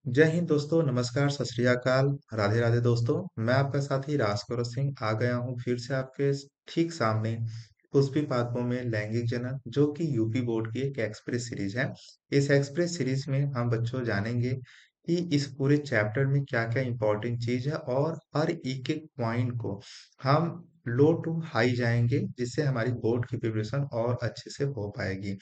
जय हिंद दोस्तों, नमस्कार, सत श्री अकाल, राधे राधे दोस्तों। मैं आपका साथी राजकौर सिंह आ गया हूँ फिर से आपके ठीक सामने पुष्पी पादपों में लैंगिक जनन, जो कि यूपी बोर्ड की एक एक्सप्रेस सीरीज है। इस एक्सप्रेस सीरीज में हम बच्चों जानेंगे कि इस पूरे चैप्टर में क्या क्या इंपॉर्टेंट चीज है और हर एक एक पॉइंट को हम लो टू हाई जाएंगे, जिससे हमारी बोर्ड की प्रिपरेशन और अच्छे से हो पाएगी।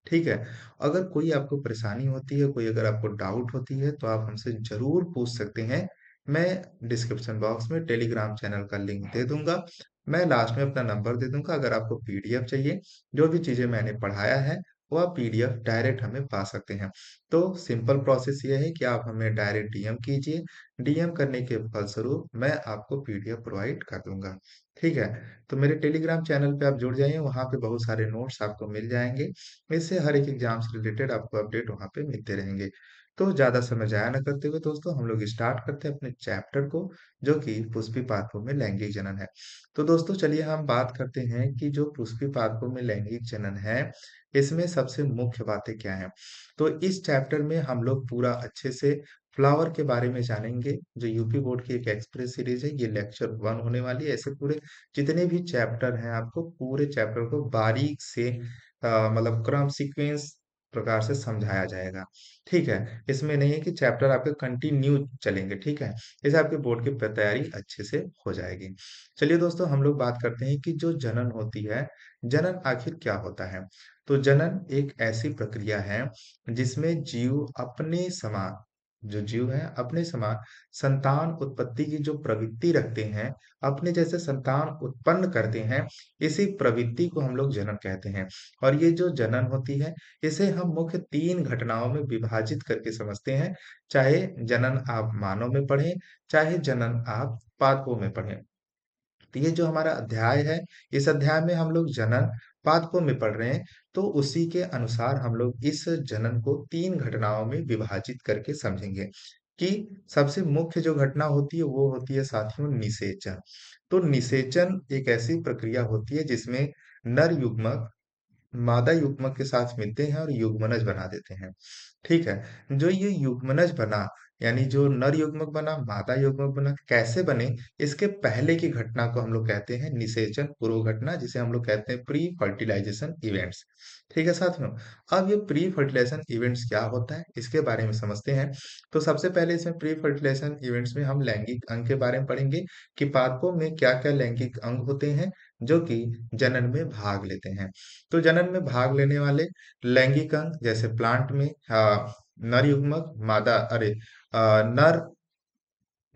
ठीक है। अगर कोई आपको परेशानी होती है, कोई अगर आपको डाउट होती है, तो आप हमसे ज़रूर पूछ सकते हैं। मैं डिस्क्रिप्शन बॉक्स में टेलीग्राम चैनल का लिंक दे दूँगा। मैं लास्ट में अपना नंबर दे दूँगा। अगर आपको पीडीएफ चाहिए, जो भी चीज़ें मैंने पढ़ाया है, वो आप पीडीएफ डायरेक्ट हमें पा सकते हैं। तो सिंपल प्रोसेस ये है कि आप हमें डायरेक्ट डीएम कीजिए। डीएम करने के फलस्वरूप मैं आपको पीडीएफ प्रोवाइड कर दूँगा। ठीक है? तो मेरे टेलीग्राम चैनल पे आप जुड़ जाइए, वहाँ पे बहुत सारे नोट्स आपको मिल जाएँगे। इससे हर एक एग्जाम से रिलेटेड आपको अपडेट वहाँ पे मिलते रहेंगे। तो ज़्यादा समय ज़ाया ना करते हुए दोस्तों, हम लोग स्टार्ट करते हैं अपने चैप्टर को, जो कि पुष्पी पादपों में लैंगिक जनन है। तो दोस्तों चलिए हम बात करते हैं कि जो पुष्पी पादपों में लैंगिक जनन है, इसमें सबसे मुख्य बातें क्या हैं। तो इस चैप्टर में हम लोग पूरा अच्छे से फ्लावर के बारे में जानेंगे, जो यूपी बोर्ड की एक एक्सप्रेस सीरीज है। ये लेक्चर 1 होने वाली है। ऐसे पूरे जितने भी चैप्टर हैं, आपको पूरे चैप्टर को बारीक से मतलब क्रम सीक्वेंस प्रकार से समझाया जाएगा। ठीक है? इसमें नहीं है कि चैप्टर आपके कंटिन्यू चलेंगे। ठीक है? इससे आपके बोर्ड की तैयारी अच्छे से हो जाएगी। चलिए दोस्तों, हम लोग बात करते हैं कि जो जनन होती है, जनन आखिर क्या होता है। तो जनन एक ऐसी प्रक्रिया है जिसमें जीव अपने समान, जो जीव है अपने समान संतान उत्पत्ति की जो प्रवृत्ति रखते हैं, अपने जैसे संतान उत्पन्न करते हैं, इसी प्रवृत्ति को हम लोग जनन कहते हैं। और ये जो जनन होती है, इसे हम मुख्य 3 घटनाओं में विभाजित करके समझते हैं। चाहे जनन आप मानव में पढ़ें, चाहे जनन आप पादपों में पढ़ें। तो ये जो हमारा अध्याय है, इस अध्याय में हम लोग जनन पादपों में पढ़ रहे हैं, तो उसी के अनुसार हम लोग इस जनन को 3 घटनाओं में विभाजित करके समझेंगे। कि सबसे मुख्य जो घटना होती है, वो होती है साथियों निषेचन। तो निषेचन एक ऐसी प्रक्रिया होती है जिसमें नर युग्मक मादा युग्मक के साथ मिलते हैं और युग्मनज बना देते हैं। ठीक है? जो ये युग्मनज बना, यानी जो नर युग्मक बना, मादा युग्मक बना, कैसे बने, इसके पहले की घटना को हम लोग कहते हैं निषेचन पूर्व घटना, जिसे हम लोग कहते हैं प्री फर्टिलाइजेशन इवेंट्स। ठीक है साथियों? अब ये प्री फर्टिलाइजेशन इवेंट्स क्या होता है, इसके बारे में समझते हैं। तो सबसे पहले इसमें प्री फर्टिलाइजेशन इवेंट्स में हम लैंगिक अंग के बारे में पढ़ेंगे कि पादपों में क्या-क्या लैंगिक अंग होते हैं, जो कि जनन में भाग लेते हैं। तो जनन में भाग लेने वाले लैंगिक अंग, जैसे प्लांट में नर युग्मक, नर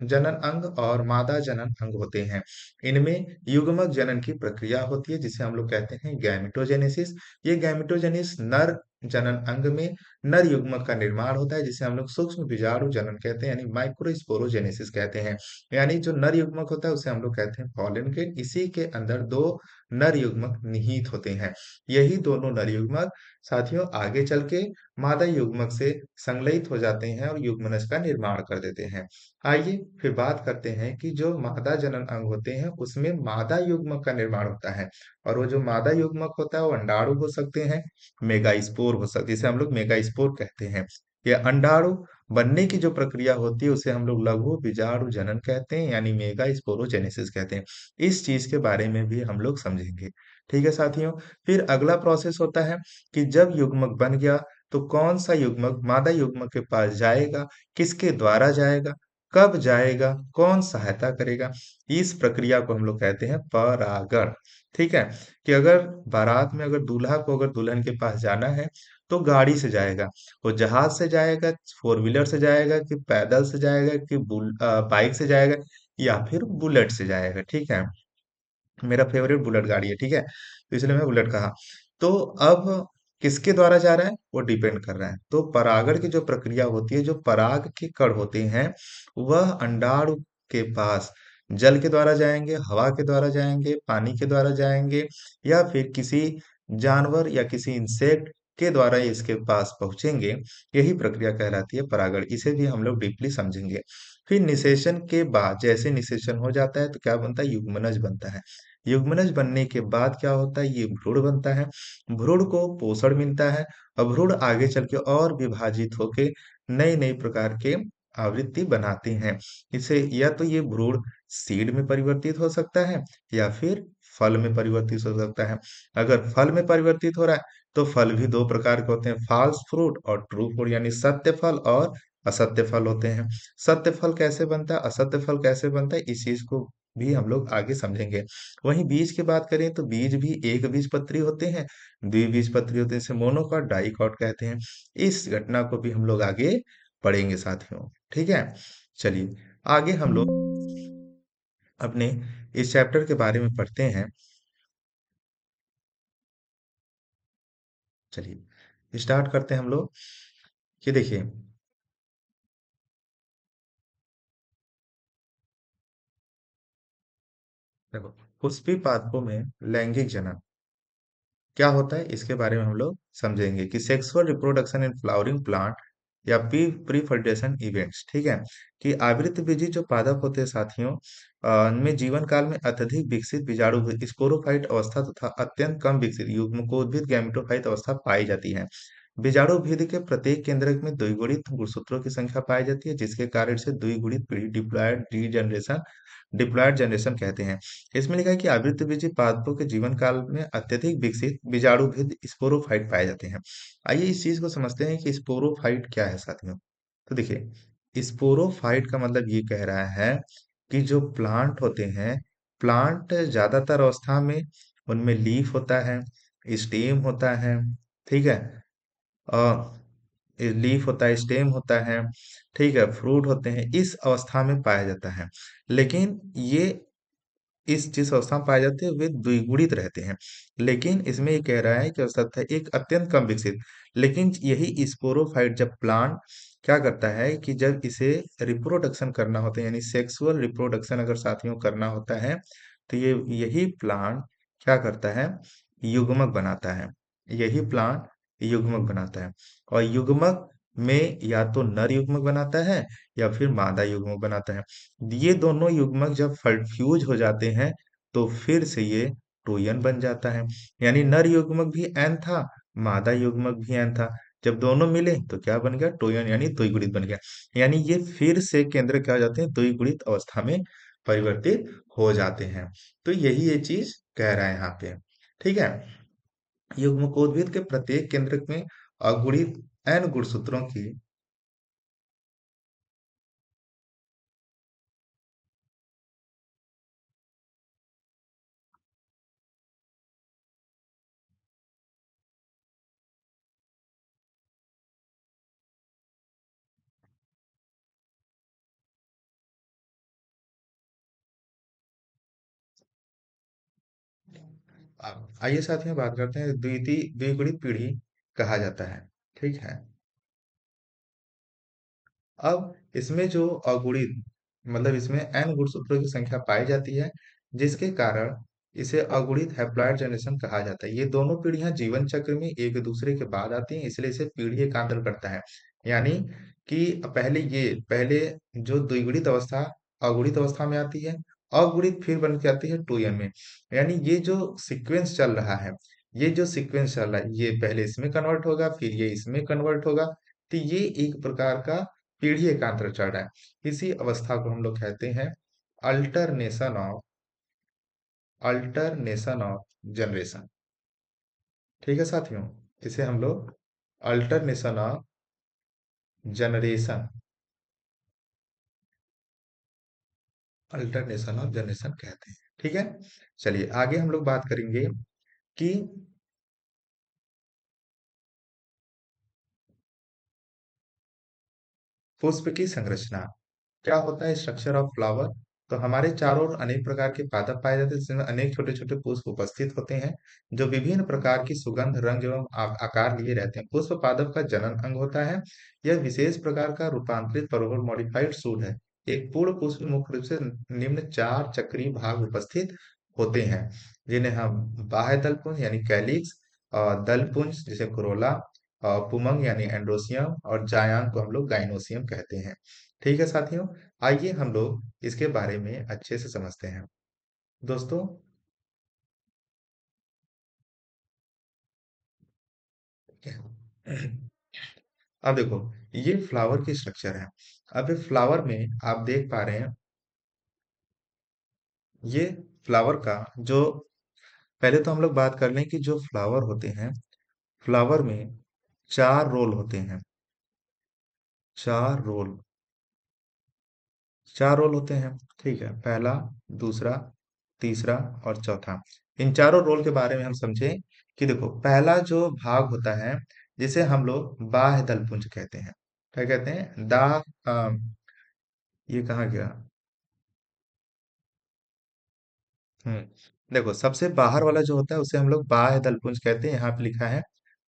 जनन अंग और मादा जनन अंग होते हैं। इनमें युग्मक जनन की प्रक्रिया होती है, जिसे हम लोग कहते हैं गैमेटोजेनेसिस। ये गैमेटोजेनिस नर जनन अंग में नर युग्मक का निर्माण होता है, जिसे हम लोग सूक्ष्म बीजाणु जनन कहते हैं, यानी माइक्रोस्पोरोजेनेसिस कहते हैं। यानी जो नर युग्मक होता है, उसे हम लोग कहते हैं पॉलन ग्रेन। इसी के अंदर 2 नर युग्मक निहित होते हैं। यही दोनों नर युग्मक साथियों आगे चल के मादा युग्मक से संलयित हो जाते हैं और युग्मनज का निर्माण कर देते हैं। आइए फिर बात करते हैं कि जो मादा जनन अंग होते हैं, उसमें मादा युग्मक का निर्माण होता है। और वो जो मादा युग्मक होता है, वो अंडाणु हो सकते हैं, मेगास्पोर हो सकते हैं, जिसे हम लोग मेगास्पोर कहते हैं। ये अंडाणु बनने की जो प्रक्रिया होती है, उसे हम लोग लघु बीजाणु जनन कहते हैं, यानी मेगास्पोरोजेनेसिस कहते हैं। इस चीज के बारे में भी हम लोग समझेंगे। ठीक है साथियों? फिर अगला प्रोसेस होता है कि जब युग्मक बन गया, तो कौन सा युग्मक मादा युग्मक के पास जाएगा, किसके द्वारा जाएगा, कब जाएगा, कौन सहायता करेगा, इस प्रक्रिया को हम लोग कहते हैं परागण। ठीक है? कि अगर बारात में अगर दूल्हा को अगर दुल्हन के पास जाना है, तो गाड़ी से जाएगा, वो जहाज से जाएगा, फोर व्हीलर से जाएगा, कि पैदल से जाएगा, कि बाइक से जाएगा, या फिर बुलेट से जाएगा। ठीक है? मेरा फेवरेट बुलेट गाड़ी है। ठीक है? तो इसलिए मैं बुलेट कहा। तो अब किसके द्वारा जा रहा है, वो डिपेंड कर रहा है। तो परागण की जो प्रक्रिया होती है, जो पराग के कण होते हैं, वह अंडाणु के पास जल के द्वारा जाएंगे, हवा के द्वारा जाएंगे, पानी के द्वारा जाएंगे, या फिर किसी जानवर या किसी इंसेक्ट के द्वारा इसके पास पहुंचेंगे। यही प्रक्रिया कहलाती है परागण। इसे भी हम लोग डीपली समझेंगे। फिर निषेचन के बाद, जैसे निषेचन हो जाता है, तो क्या बनता है, युग्मनज बनता है। युग्मनज बनने के बाद क्या होता है, ये भ्रूण बनता है। भ्रूण को पोषण मिलता है और भ्रूण आगे चल के और विभाजित होके नई नई प्रकार के आवृत्ति बनाती हैं। इसे या तो ये भ्रूण सीड में परिवर्तित हो सकता है या फिर फल में परिवर्तित हो सकता है। अगर फल में परिवर्तित हो रहा है तो फल भी दो प्रकार के होते हैं, फॉल्स फ्रूट और ट्रू फ्रूट, यानी सत्य फल और असत्य फल होते हैं। सत्य फल कैसे बनता है, असत्य फल कैसे बनता है, इस चीज को भी हम लोग आगे समझेंगे। वहीं बीज की बात करें तो बीज भी एक बीजपत्री होते हैं, द्विबीजपत्री होते हैं, इसे मोनोकॉट डाइकॉट कहते हैं। इस घटना को भी हम लोग आगे पढ़ेंगे साथियों। ठीक है, चलिए आगे हम लोग अपने इस चैप्टर के बारे में पढ़ते हैं। चलिए स्टार्ट करते हैं हम लोग कि देखिए, देखो पुष्पी पादपों में लैंगिक जनन क्या होता है, इसके बारे में हम लोग समझेंगे कि sexual reproduction in flowering plant या प्रीफर्टिलेशन इवेंट्स। ठीक है, कि आवृतबीजी जो पादप होते हैं साथियों, उनमें जीवन काल में अत्यधिक विकसित बीजाणु स्पोरोफाइट अवस्था तथा अत्यंत कम विकसित युग्मकोद्भिद गैमेटोफाइट अवस्था पाई जाती है। बीजाणु भीड़ के प्रत्येक केंद्रक में द्विगुणित गुणसूत्रों की संख्या पाई जाती है, जिसके कारण से द्विगुणित पीढ़ी डिप्लॉयड जनरेशन कहते हैं। इसमें लिखा है कि आवृतबीजी पादपों के जीवन काल में अत्यधिक विकसित बीजाणुभिद स्पोरोफाइट पाए जाते हैं। आइए इस चीज को समझते हैं कि स्पोरोफाइट क्या है साथियों। तो देखिए, स्पोरोफाइट का मतलब ये कह रहा है कि जो प्लांट होते हैं, प्लांट ज्यादातर अवस्था में उनमें लीफ होता है, स्टेम होता है, ठीक है, लीफ होता है, स्टेम होता है, ठीक है, फ्रूट होते हैं, इस अवस्था में पाया जाता है। लेकिन ये इस जिस अवस्था में पाए जाते हैं वे द्विगुणित रहते हैं। लेकिन इसमें ये कह रहा है कि अवस्था है एक अत्यंत कम विकसित। लेकिन यही स्पोरोफाइट जब प्लांट क्या करता है कि जब इसे रिप्रोडक्शन करना होता है, यानी सेक्सुअल रिप्रोडक्शन अगर साथियों करना होता है, तो ये यही प्लांट क्या करता है, युग्मक बनाता है। यही प्लांट युग्मक बनाता है और युग्मक में या तो नर युग्मक बनाता है या फिर मादा युग्मक बनाता है। ये दोनों युग्मक जब फ्यूज हो जाते हैं तो फिर से ये टोयन बन जाता है। यानी नर युग्मक भी एन था, मादा युग्मक भी एन था, जब दोनों मिले तो क्या बन गया, टोयन, यानी द्विगुणित बन गया। यानी ये फिर से केंद्र क्या हो जाते हैं, द्विगुणित अवस्था में परिवर्तित हो जाते हैं। तो यही ये चीज कह रहा है यहाँ पे। ठीक है, युग्मकोद्भिद के प्रत्येक केंद्रक में अगुणित एन गुणसूत्रों की। अब आइए साथ में बात करते हैं, द्विगुणित पीढ़ी कहा जाता है। ठीक है, अब इसमें जो अगुणित मतलब इसमें एन गुणसूत्रों की संख्या पाई जाती है, जिसके कारण इसे अगुणित हैप्लॉइड जनरेशन कहा जाता है। ये दोनों पीढ़ियां जीवन चक्र में एक दूसरे के बाद आती हैं, इसलिए इसे पीढ़ी एकांतर करता है। यानी कि पहले जो द्विगुणित अवस्था अगुणित अवस्था में आती है, अगुणित फिर बन के आती है टोयन में। यानी ये जो सीक्वेंस चल रहा है, ये जो सीक्वेंस चल रहा है, ये पहले इसमें कन्वर्ट होगा, फिर ये इसमें कन्वर्ट होगा। तो ये एक प्रकार का पीढ़ी एकांतर चल रहा है। इसी अवस्था को हम लोग कहते हैं alternation of alternation of generation. ठीक है साथियों, इसे हम लोग alternation of generation alternation of generation कहते हैं। ठीक है, चलिए आगे हम लोग बात करेंगे कि पुष्प की संरचना क्या होता है, स्ट्रक्चर ऑफ फ्लावर। तो हमारे चारों ओर अनेक प्रकार के पादप पाए जाते हैं, जिसमें अनेक छोटे छोटे पुष्प उपस्थित होते हैं, जो विभिन्न प्रकार की सुगंध, रंग एवं आकार लिए रहते हैं। पुष्प पादप का जनन अंग होता है। यह विशेष प्रकार का रूपांतरित परवल मॉडिफाइड सूट है। एक पूर्ण पुष्प में मुख्य रूप से निम्न चार चक्रीय भाग उपस्थित होते हैं, जिन्हें हम बाह्य दल पुंज यानी कैलिक्स, दल पुंज जैसे कोरोला, पुमंग यानी एंड्रोसियम, और जायांग को हम लोग गाइनोसियम कहते हैं। ठीक है साथियों, आइए हम लोग इसके बारे में अच्छे से समझते हैं। दोस्तों, अब देखो, ये फ्लावर की स्ट्रक्चर है। अब ये फ्लावर में आप देख पा रहे हैं, ये फ्लावर का जो, पहले तो हम लोग बात कर लें कि जो फ्लावर होते हैं, फ्लावर में चार रोल होते हैं। चार रोल, चार रोल होते हैं। ठीक है, पहला, दूसरा, तीसरा और चौथा। इन चारों रोल के बारे में हम समझें कि देखो, पहला जो भाग होता है जिसे हम लोग बाह्य दलपुंज कहते हैं। क्या कहते हैं? ये कहाँ गया? हम्म देखो, सबसे बाहर वाला जो होता है उसे हम लोग बाह्य दलपुंज कहते हैं। यहाँ पे लिखा है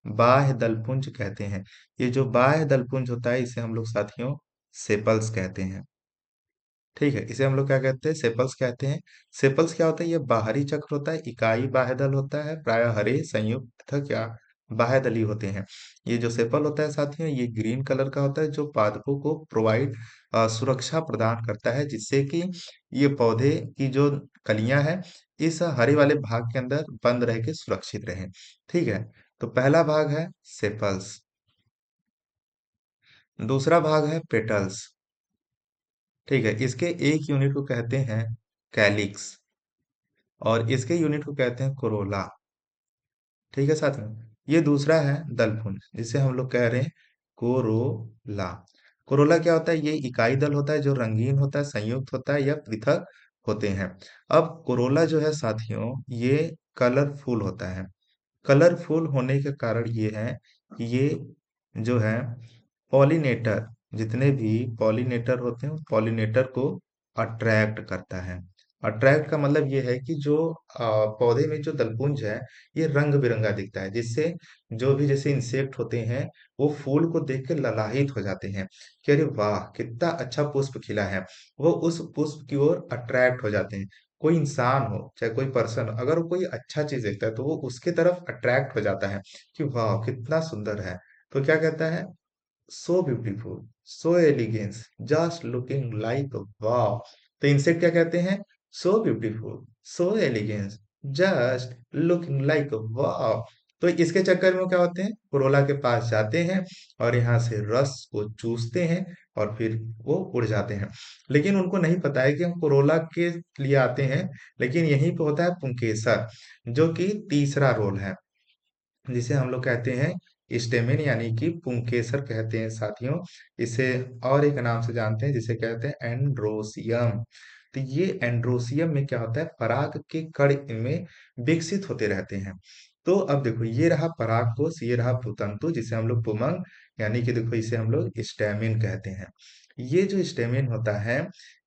बाह्य दलपुंज कहते हैं। ये जो बाह्य दलपुंज होता है इसे हम लोग साथियों सेपल्स कहते हैं। ठीक है, इसे हम लोग क्या कहते हैं? सेपल्स कहते हैं। सेपल्स क्या होता है? ये बाहरी चक्र होता है, इकाई बाह्यदल होता है, प्राय हरे, संयुक्त तथा क्या बाह्यदली होते हैं। ये जो सेपल होता है साथियों, ये ग्रीन कलर का होता है, जो पादपों को प्रोवाइड सुरक्षा प्रदान करता है, जिससे कि ये पौधे की जो कलियां हैं इस हरे वाले भाग के अंदर बंद रह के सुरक्षित रहें। ठीक है, तो पहला भाग है सेपल्स। दूसरा भाग है पेटल्स। ठीक है, इसके एक यूनिट को कहते हैं कैलिक्स, और इसके यूनिट को कहते हैं कोरोला। ठीक है साथियों, ये दूसरा है दलपुंज जिसे हम लोग कह रहे हैं कोरोला। कोरोला क्या होता है? ये इकाई दल होता है जो रंगीन होता है, संयुक्त होता है या पृथक होते हैं। अब कोरोला जो है साथियों, ये कलरफुल होता है। कलरफुल होने के कारण ये है कि ये जो है पॉलिनेटर, जितने भी पॉलिनेटर होते हैं पॉलिनेटर को अट्रैक्ट करता है। अट्रैक्ट का मतलब ये है कि जो पौधे में जो दलपुंज है ये रंग बिरंगा दिखता है, जिससे जो भी जैसे इंसेक्ट होते हैं वो फूल को देख के ललाहित हो जाते हैं कि अरे वाह कितना अच्छा पुष्प खिला है। वो उस पुष्प की ओर अट्रैक्ट हो जाते हैं। कोई इंसान हो चाहे कोई पर्सन, अगर वो कोई अच्छा चीज देखता है तो वो उसके तरफ अट्रैक्ट हो जाता है कि वाह कितना सुंदर है। तो क्या कहता है? So beautiful, so elegance, just looking like wow. तो इंसेक्ट क्या कहते हैं? So beautiful, so elegance, just looking like wow. तो इसके चक्कर में वो क्या होते हैं? कोरोला के पास जाते हैं और यहाँ से रस को चूसते हैं और फिर वो उड़ जाते हैं। लेकिन उनको नहीं पता है कि हम कोरोला के लिए आते हैं। लेकिन यहीं पे होता है पुंकेसर, जो कि तीसरा रोल है, जिसे हम लोग कहते हैं स्टेमिन यानी कि पुंकेसर कहते हैं साथियों। इसे और एक नाम से जानते हैं जिसे कहते हैं एंड्रोसियम। तो ये एंड्रोसियम में क्या होता है? पराग के कण इनमें विकसित होते रहते हैं। तो अब देखो, ये रहा पराग कोश, ये रहा पुतंतु जिसे हम लोग पुमंग यानी कि देखो इसे हम लोग स्टेमिन कहते हैं। ये जो स्टेमिन होता है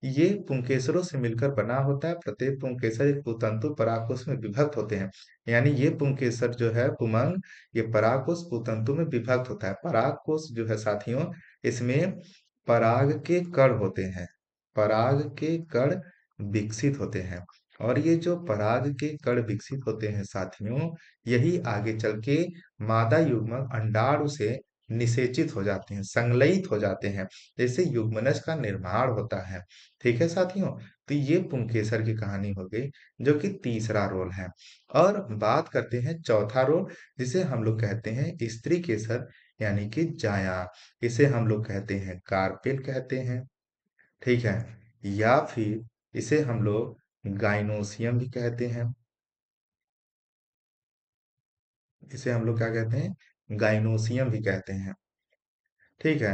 ये पुंकेसरों से मिलकर बना होता है। प्रत्येक पुंकेसर एक पुतंतु परागकोश में विभक्त होते हैं। यानी ये पुंकेसर जो है पुमंग, ये परागकोश पुतंतु में विभक्त होता है। परागकोश जो है साथियों, इसमें पराग के कण होते हैं, पराग के कण विकसित होते हैं। और ये जो पराग के कण विकसित होते हैं साथियों, यही आगे चल के मादा युग्मक अंडाणु से निषेचित हो जाते हैं, संगलित हो जाते हैं, जैसे युग्मनज का निर्माण होता है। ठीक है साथियों, तो ये पुंकेसर की कहानी हो गई, जो कि तीसरा रोल है। और बात करते हैं चौथा रोल, जिसे हम लोग कहते हैं स्त्री केसर यानी कि जाया। इसे हम लोग कहते हैं कार्पेल कहते हैं। ठीक है, या फिर इसे हम लोग गाइनोसियम भी कहते हैं। इसे हम लोग क्या कहते हैं? गाइनोसियम भी कहते हैं। ठीक है,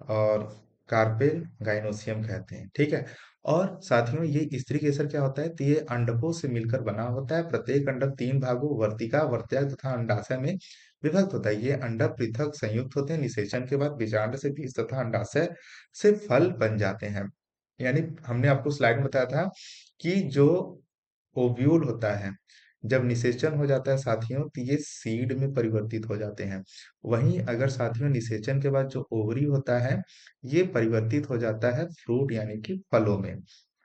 और कार्पेल गाइनोसियम कहते हैं। ठीक है, और साथियों ये स्त्री केसर क्या होता है? तो ये अंडकों से मिलकर बना होता है। प्रत्येक अंडक तीन भागों वर्तिका, वर्त्याग तथा अंडाशय में विभक्त होता है। ये अंडक पृथक संयुक्त होते हैं। निषेचन के बाद बीजांड से बीज तथा अंडाशय से फल बन जाते हैं। यानी हमने आपको स्लाइड में बताया था कि जो ओव्यूल होता है, जब निषेचन हो जाता है साथियों तो ये सीड में परिवर्तित हो जाते हैं। वहीं अगर साथियों निषेचन के बाद जो ओवरी होता है ये परिवर्तित हो जाता है फ्रूट यानी कि फलों में।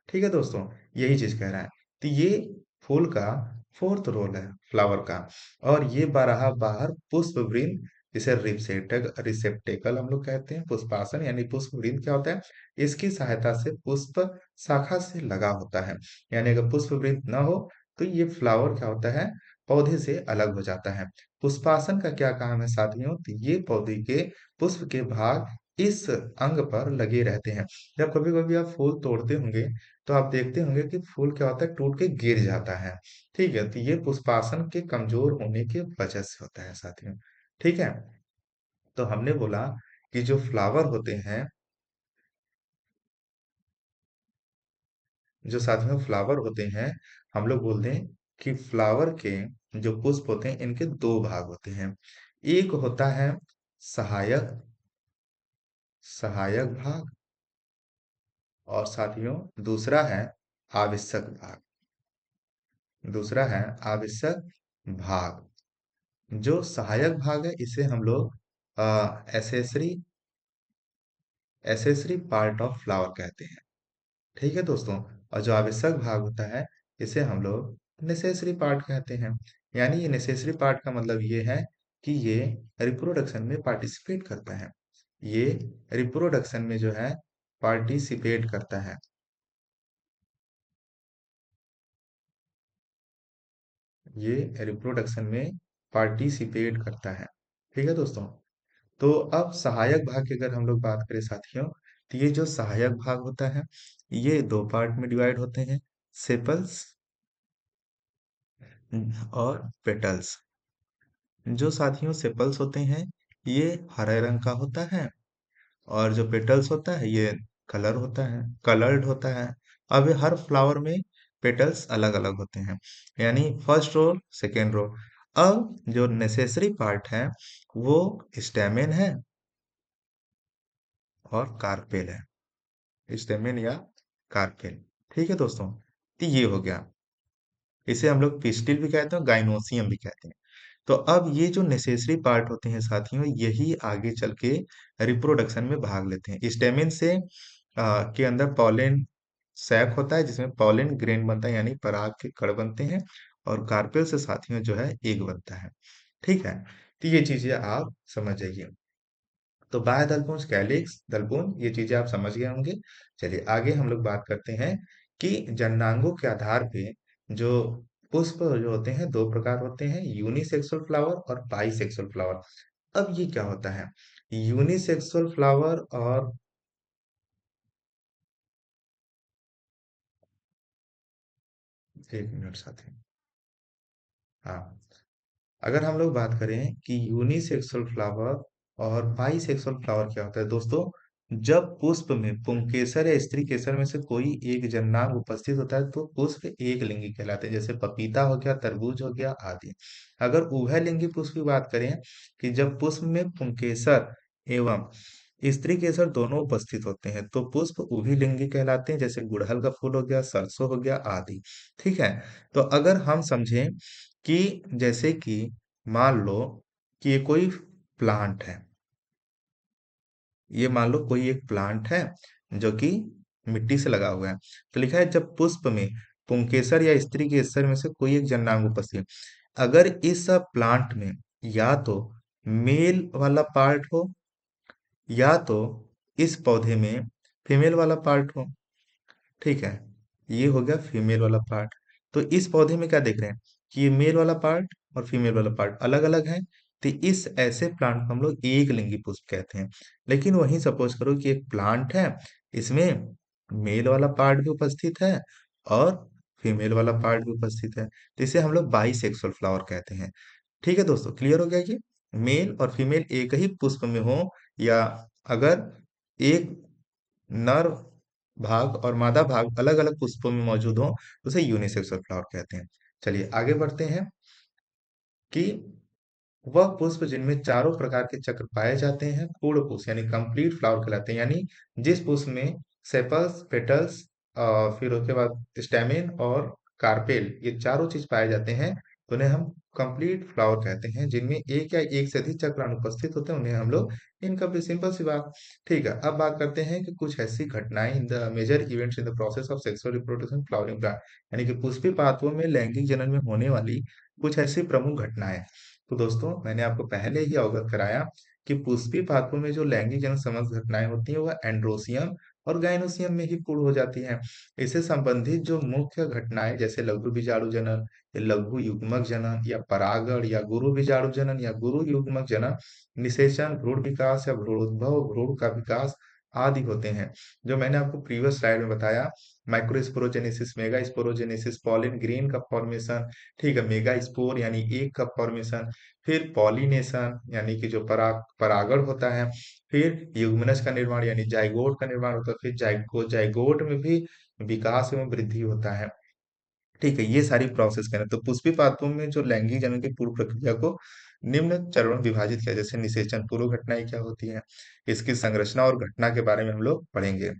ठीक है दोस्तों, यही चीज कह रहा है। तो ये फूल का फोर्थ रोल है, फ्लावर का। और ये रहा बाहर पुष्प वृंद, जिसे रिसेप्टेकल हम लोग कहते हैं। पुष्पासन यानी पुष्प वृंद क्या होता है? इसकी सहायता से पुष्प शाखा से लगा होता है। यानी अगर पुष्प वृंद न हो तो ये फ्लावर क्या होता है? पौधे से अलग हो जाता है। पुष्पासन का क्या काम है साथियों? तो ये पौधे के पुष्प के भाग इस अंग पर लगे रहते हैं। जब कभी कभी आप फूल तोड़ते होंगे तो आप देखते होंगे कि फूल क्या होता है, टूट के गिर जाता है। ठीक है, तो ये पुष्पासन के कमजोर होने की वजह से होता है साथियों। ठीक है, तो हमने बोला कि जो फ्लावर होते हैं, जो साथियों फ्लावर होते हैं, हम लोग बोलते हैं कि फ्लावर के जो पुष्प होते हैं इनके दो भाग होते हैं। एक होता है सहायक सहायक भाग, और साथियों दूसरा है आवश्यक भाग। दूसरा है आवश्यक भाग। जो सहायक भाग है इसे हम लोग accessory accessory part of flower कहते हैं। ठीक है दोस्तों, और जो आवश्यक भाग होता है इसे हम लोग नेसेसरी पार्ट कहते हैं। यानी ये नेसेसरी पार्ट का मतलब ये है कि ये रिप्रोडक्शन में पार्टिसिपेट करता है। ये रिप्रोडक्शन में जो है पार्टिसिपेट करता है। ये रिप्रोडक्शन में पार्टिसिपेट करता है। ठीक है दोस्तों, तो अब सहायक भाग की अगर हम लोग बात करें साथियों, तो ये जो सहायक भाग होता है ये दो पार्ट में डिवाइड होते हैं, सेपल्स और पेटल्स। जो साथियों सेपल्स होते हैं ये हरे रंग का होता है, और जो पेटल्स होता है ये कलर्ड होता है। अब ये हर फ्लावर में पेटल्स अलग अलग होते हैं, यानी फर्स्ट रो सेकेंड रो। अब जो नेसेसरी पार्ट है वो स्टेमेन है और कार्पेल है। स्टेमेन या कार्पेल। ठीक है दोस्तों, तो ये हो गया। इसे हम लोग पिस्टिल भी कहते हैं, गाइनोसियम भी कहते हैं। तो अब ये जो नेसेसरी पार्ट होते हैं साथियों, यही आगे चल के रिप्रोडक्शन में भाग लेते हैं। स्टेमिन से के अंदर पॉलन सैक होता है जिसमें पॉलन ग्रेन बनता है, यानी पराग के कण बनते हैं, और कार्पेल से साथियों जो है एग बनता है। ठीक है, तो ये चीजें आप समझ जाइए। तो बाह्य दलपुंज, कैलिक्स, दलपुंज, ये चीजें आप समझ गए होंगे। चलिए आगे हम लोग बात करते हैं कि जननांगों के आधार पे जो पुष्प जो होते हैं दो प्रकार होते हैं, यूनिसेक्सुअल फ्लावर और बाइसेक्सुअल फ्लावर। अब ये क्या होता है यूनिसेक्सुअल फ्लावर और, एक मिनट साथी, हाँ, अगर हम लोग बात करें कि यूनिसेक्सुअल फ्लावर और बाइसेक्सुअल फ्लावर क्या होता है दोस्तों, जब पुष्प में पुंकेसर या स्त्री केसर में से कोई एक जननांग उपस्थित होता है तो पुष्प एक लिंगी कहलाते हैं। जैसे पपीता हो गया, तरबूज हो गया आदि। अगर उभयलिंगी पुष्प की बात करें कि जब पुष्प में पुंकेसर एवं स्त्री केसर दोनों उपस्थित होते हैं तो पुष्प उभयलिंगी कहलाते हैं। जैसे गुड़हल का फूल हो गया, सरसों हो गया आदि। ठीक है, तो अगर हम समझें कि जैसे कि मान लो कि ये कोई प्लांट है, ये मान लो कोई एक प्लांट है जो कि मिट्टी से लगा हुआ है। तो लिखा है जब पुष्प में पुंकेसर या स्त्री केसर में से कोई एक जननांग उपस्थित है। अगर इस प्लांट में या तो मेल वाला पार्ट हो या तो इस पौधे में फीमेल वाला पार्ट हो। ठीक है, ये हो गया फीमेल वाला पार्ट। तो इस पौधे में क्या देख रहे हैं कि ये मेल वाला पार्ट और फीमेल वाला पार्ट अलग अलग है। तो इस ऐसे प्लांट को हम लोग एक लिंगी पुष्प कहते हैं। लेकिन वहीं सपोज करो कि एक प्लांट है, इसमें मेल वाला पार्ट भी उपस्थित है और फीमेल वाला पार्ट भी उपस्थित है, तो इसे हम लोग बाईसेक्सुअल फ्लावर कहते हैं। ठीक है दोस्तों, क्लियर हो गया कि मेल और फीमेल एक ही पुष्प में हो, या अगर एक नर भाग और मादा भाग अलग अलग पुष्पों में मौजूद हो तो उसे यूनिसेक्सुअल फ्लावर कहते हैं। चलिए आगे बढ़ते हैं कि वह पुष्प जिनमें चारों प्रकार के चक्र पाए जाते हैं पूर्ण पुष्प यानी कंप्लीट फ्लावर कहलाते हैं। यानी जिस पुष्प में सेपल्स, पेटल्स, फिर उसके बाद स्टेमिन और कार्पेल, ये चारों चीज पाए जाते हैं, तो उन्हें हम कंप्लीट फ्लावर कहते हैं। जिनमें एक या एक से अधिक चक्र अनुपस्थित होते हैं उन्हें हम लोग इनकम्प्लीट, सिंपल सी बात। ठीक है, अब बात करते हैं कि कुछ ऐसी घटनाएं in the major events in the process of sexual reproduction flowering plant, यानी कि पुष्पीय पादपों में लैंगिक जनन में होने वाली कुछ ऐसी प्रमुख घटनाएं। तो दोस्तों मैंने आपको पहले ही अवगत कराया कि पुष्पीय पादपों में जो लैंगिक जनन संबंध घटनाएं होती हैं वह एंड्रोसियम और गाइनोसियम में ही पूर्ण हो जाती है। इससे संबंधित जो मुख्य घटनाएं जैसे लघु बीजाणु जनन, या लघु युग्मक जनन, या परागण, या गुरु बीजाणु जनन, या गुरु युग्मक जनन, निषेचन, भ्रूण विकास या भ्रूणोद्भव, भ्रूण का विकास आदि होते हैं। जो मैंने आपको प्रीवियस स्लाइड में बताया, microsporogenesis, mega sporogenesis, pollen grain का फॉर्मेशन, ठीक है, मेगा स्पोर यानी एक का फॉर्मेशन, फिर पॉलिनेशन यानी कि जो परागण होता है, फिर युग्मनज का निर्माण यानी जाइगोट का निर्माण होता है, फिर जाइगोट में भी विकास एवं वृद्धि होता है। ठीक है, ये सारी प्रोसेस करें तो पुष्पी पात्रों में जो लैंगिक जनन की पूर्व प्रक्रिया को निम्न चरणों में विभाजित किया, जैसे निषेचन, पूर्व घटनाएं क्या होती हैं, इसकी संरचना और घटना के बारे में हम लोग पढ़ेंगे।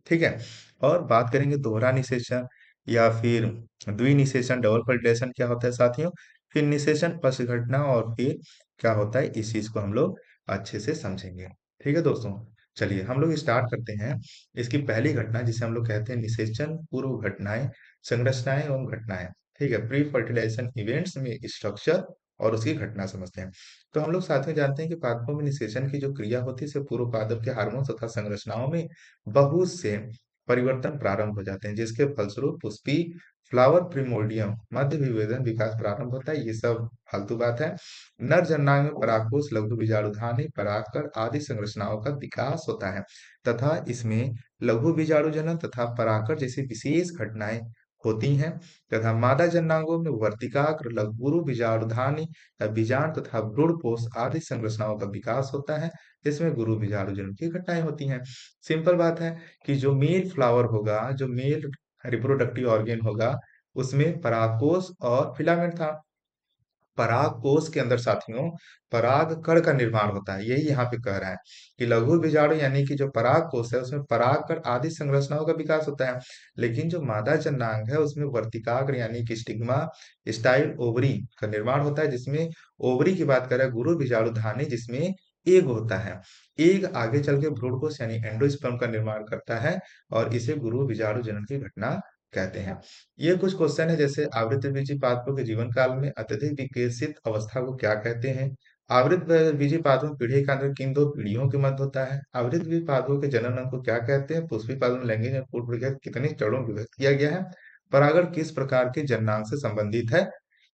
ठीक है, और बात करेंगे दोहरा निषेचन या फिर द्विनिषेचन, डबल फर्टिलाइजेशन क्या होता है साथियों, फिर निषेचन, पश्च घटना, और फिर क्या होता है, इस चीज को हम लोग अच्छे से समझेंगे। ठीक है दोस्तों, चलिए हम लोग स्टार्ट करते हैं। इसकी पहली घटना जिसे हम लोग कहते हैं निषेचन पूर्व घटनाएं, संरचनाएं एवं घटनाएं। ठीक है, प्री फर्टिलाइजेशन इवेंट्स में स्ट्रक्चर और उसकी घटना समझते हैं। तो हम लोग साथ में जानते हैं कि पादपों में निषेचन की जो क्रिया होती है, इससे पूर्व पादप के हार्मोन तथा संरचनाओं में बहुत से परिवर्तन प्रारंभ हो जाते हैं, जिसके फलस्वरूप पुष्पी, फ्लावर प्रिमोर्डियम, मध्य विभेदन विकास प्रारंभ होता है। ये सब फालतू बात है। नर जननांग में परागकोश, लघु बीजाणुधानी, परागकण आदि संरचनाओं का विकास होता है तथा इसमें लघु बीजाणु जनन तथा परागकण जैसी विशेष घटनाएं होती हैं तथा मादा जननांगों में वर्तिकाग्र, लघुरु बीजाणुधानी, बीजांड तथा भ्रूणपोष आदि संरचनाओं का विकास होता है, जिसमें गुरु बीजाणु जनन की घटनाएं होती हैं। सिंपल बात है कि जो मेल फ्लावर होगा, जो मेल रिप्रोडक्टिव ऑर्गेन होगा, उसमें परागकोश और फिलामेंट था। परागकोश के अंदर साथियों पराग कण का निर्माण होता है, यही यहाँ पे कह रहा है कि लघु बीजाणु यानी कि जो परागकोश है उसमें पराग कण आदि संरचनाओं का विकास होता है। लेकिन जो मादा जननांग है उसमें वर्तिकाग्र यानी कि स्टिग्मा स्टाइल ओवरी का निर्माण होता है, जिसमें ओवरी की बात करें गुरु बीजाणु धानी, जिसमें एग होता है। एग आगे चल के भ्रूणकोश यानी एंडोस्पर्म का निर्माण करता है और इसे गुरु बीजाणु जनन की घटना कहते हैं। ये कुछ क्वेश्चन है, जैसे आवृतबीजी पादपों के जीवन काल में अत्यधिक विकसित अवस्था को क्या कहते हैं? आवृत बीजी पादपों पीढ़ी का अंतर किन दो पीढ़ियों के मध्य होता है? आवृत बीजी पादपों के जनन अंग को क्या कहते हैं? पुष्पी पादप में लैंगिक या पूर्व प्रक्रिया कितने चरणों में विभक्त किया गया है? परागण किस प्रकार के जननांग से संबंधित है?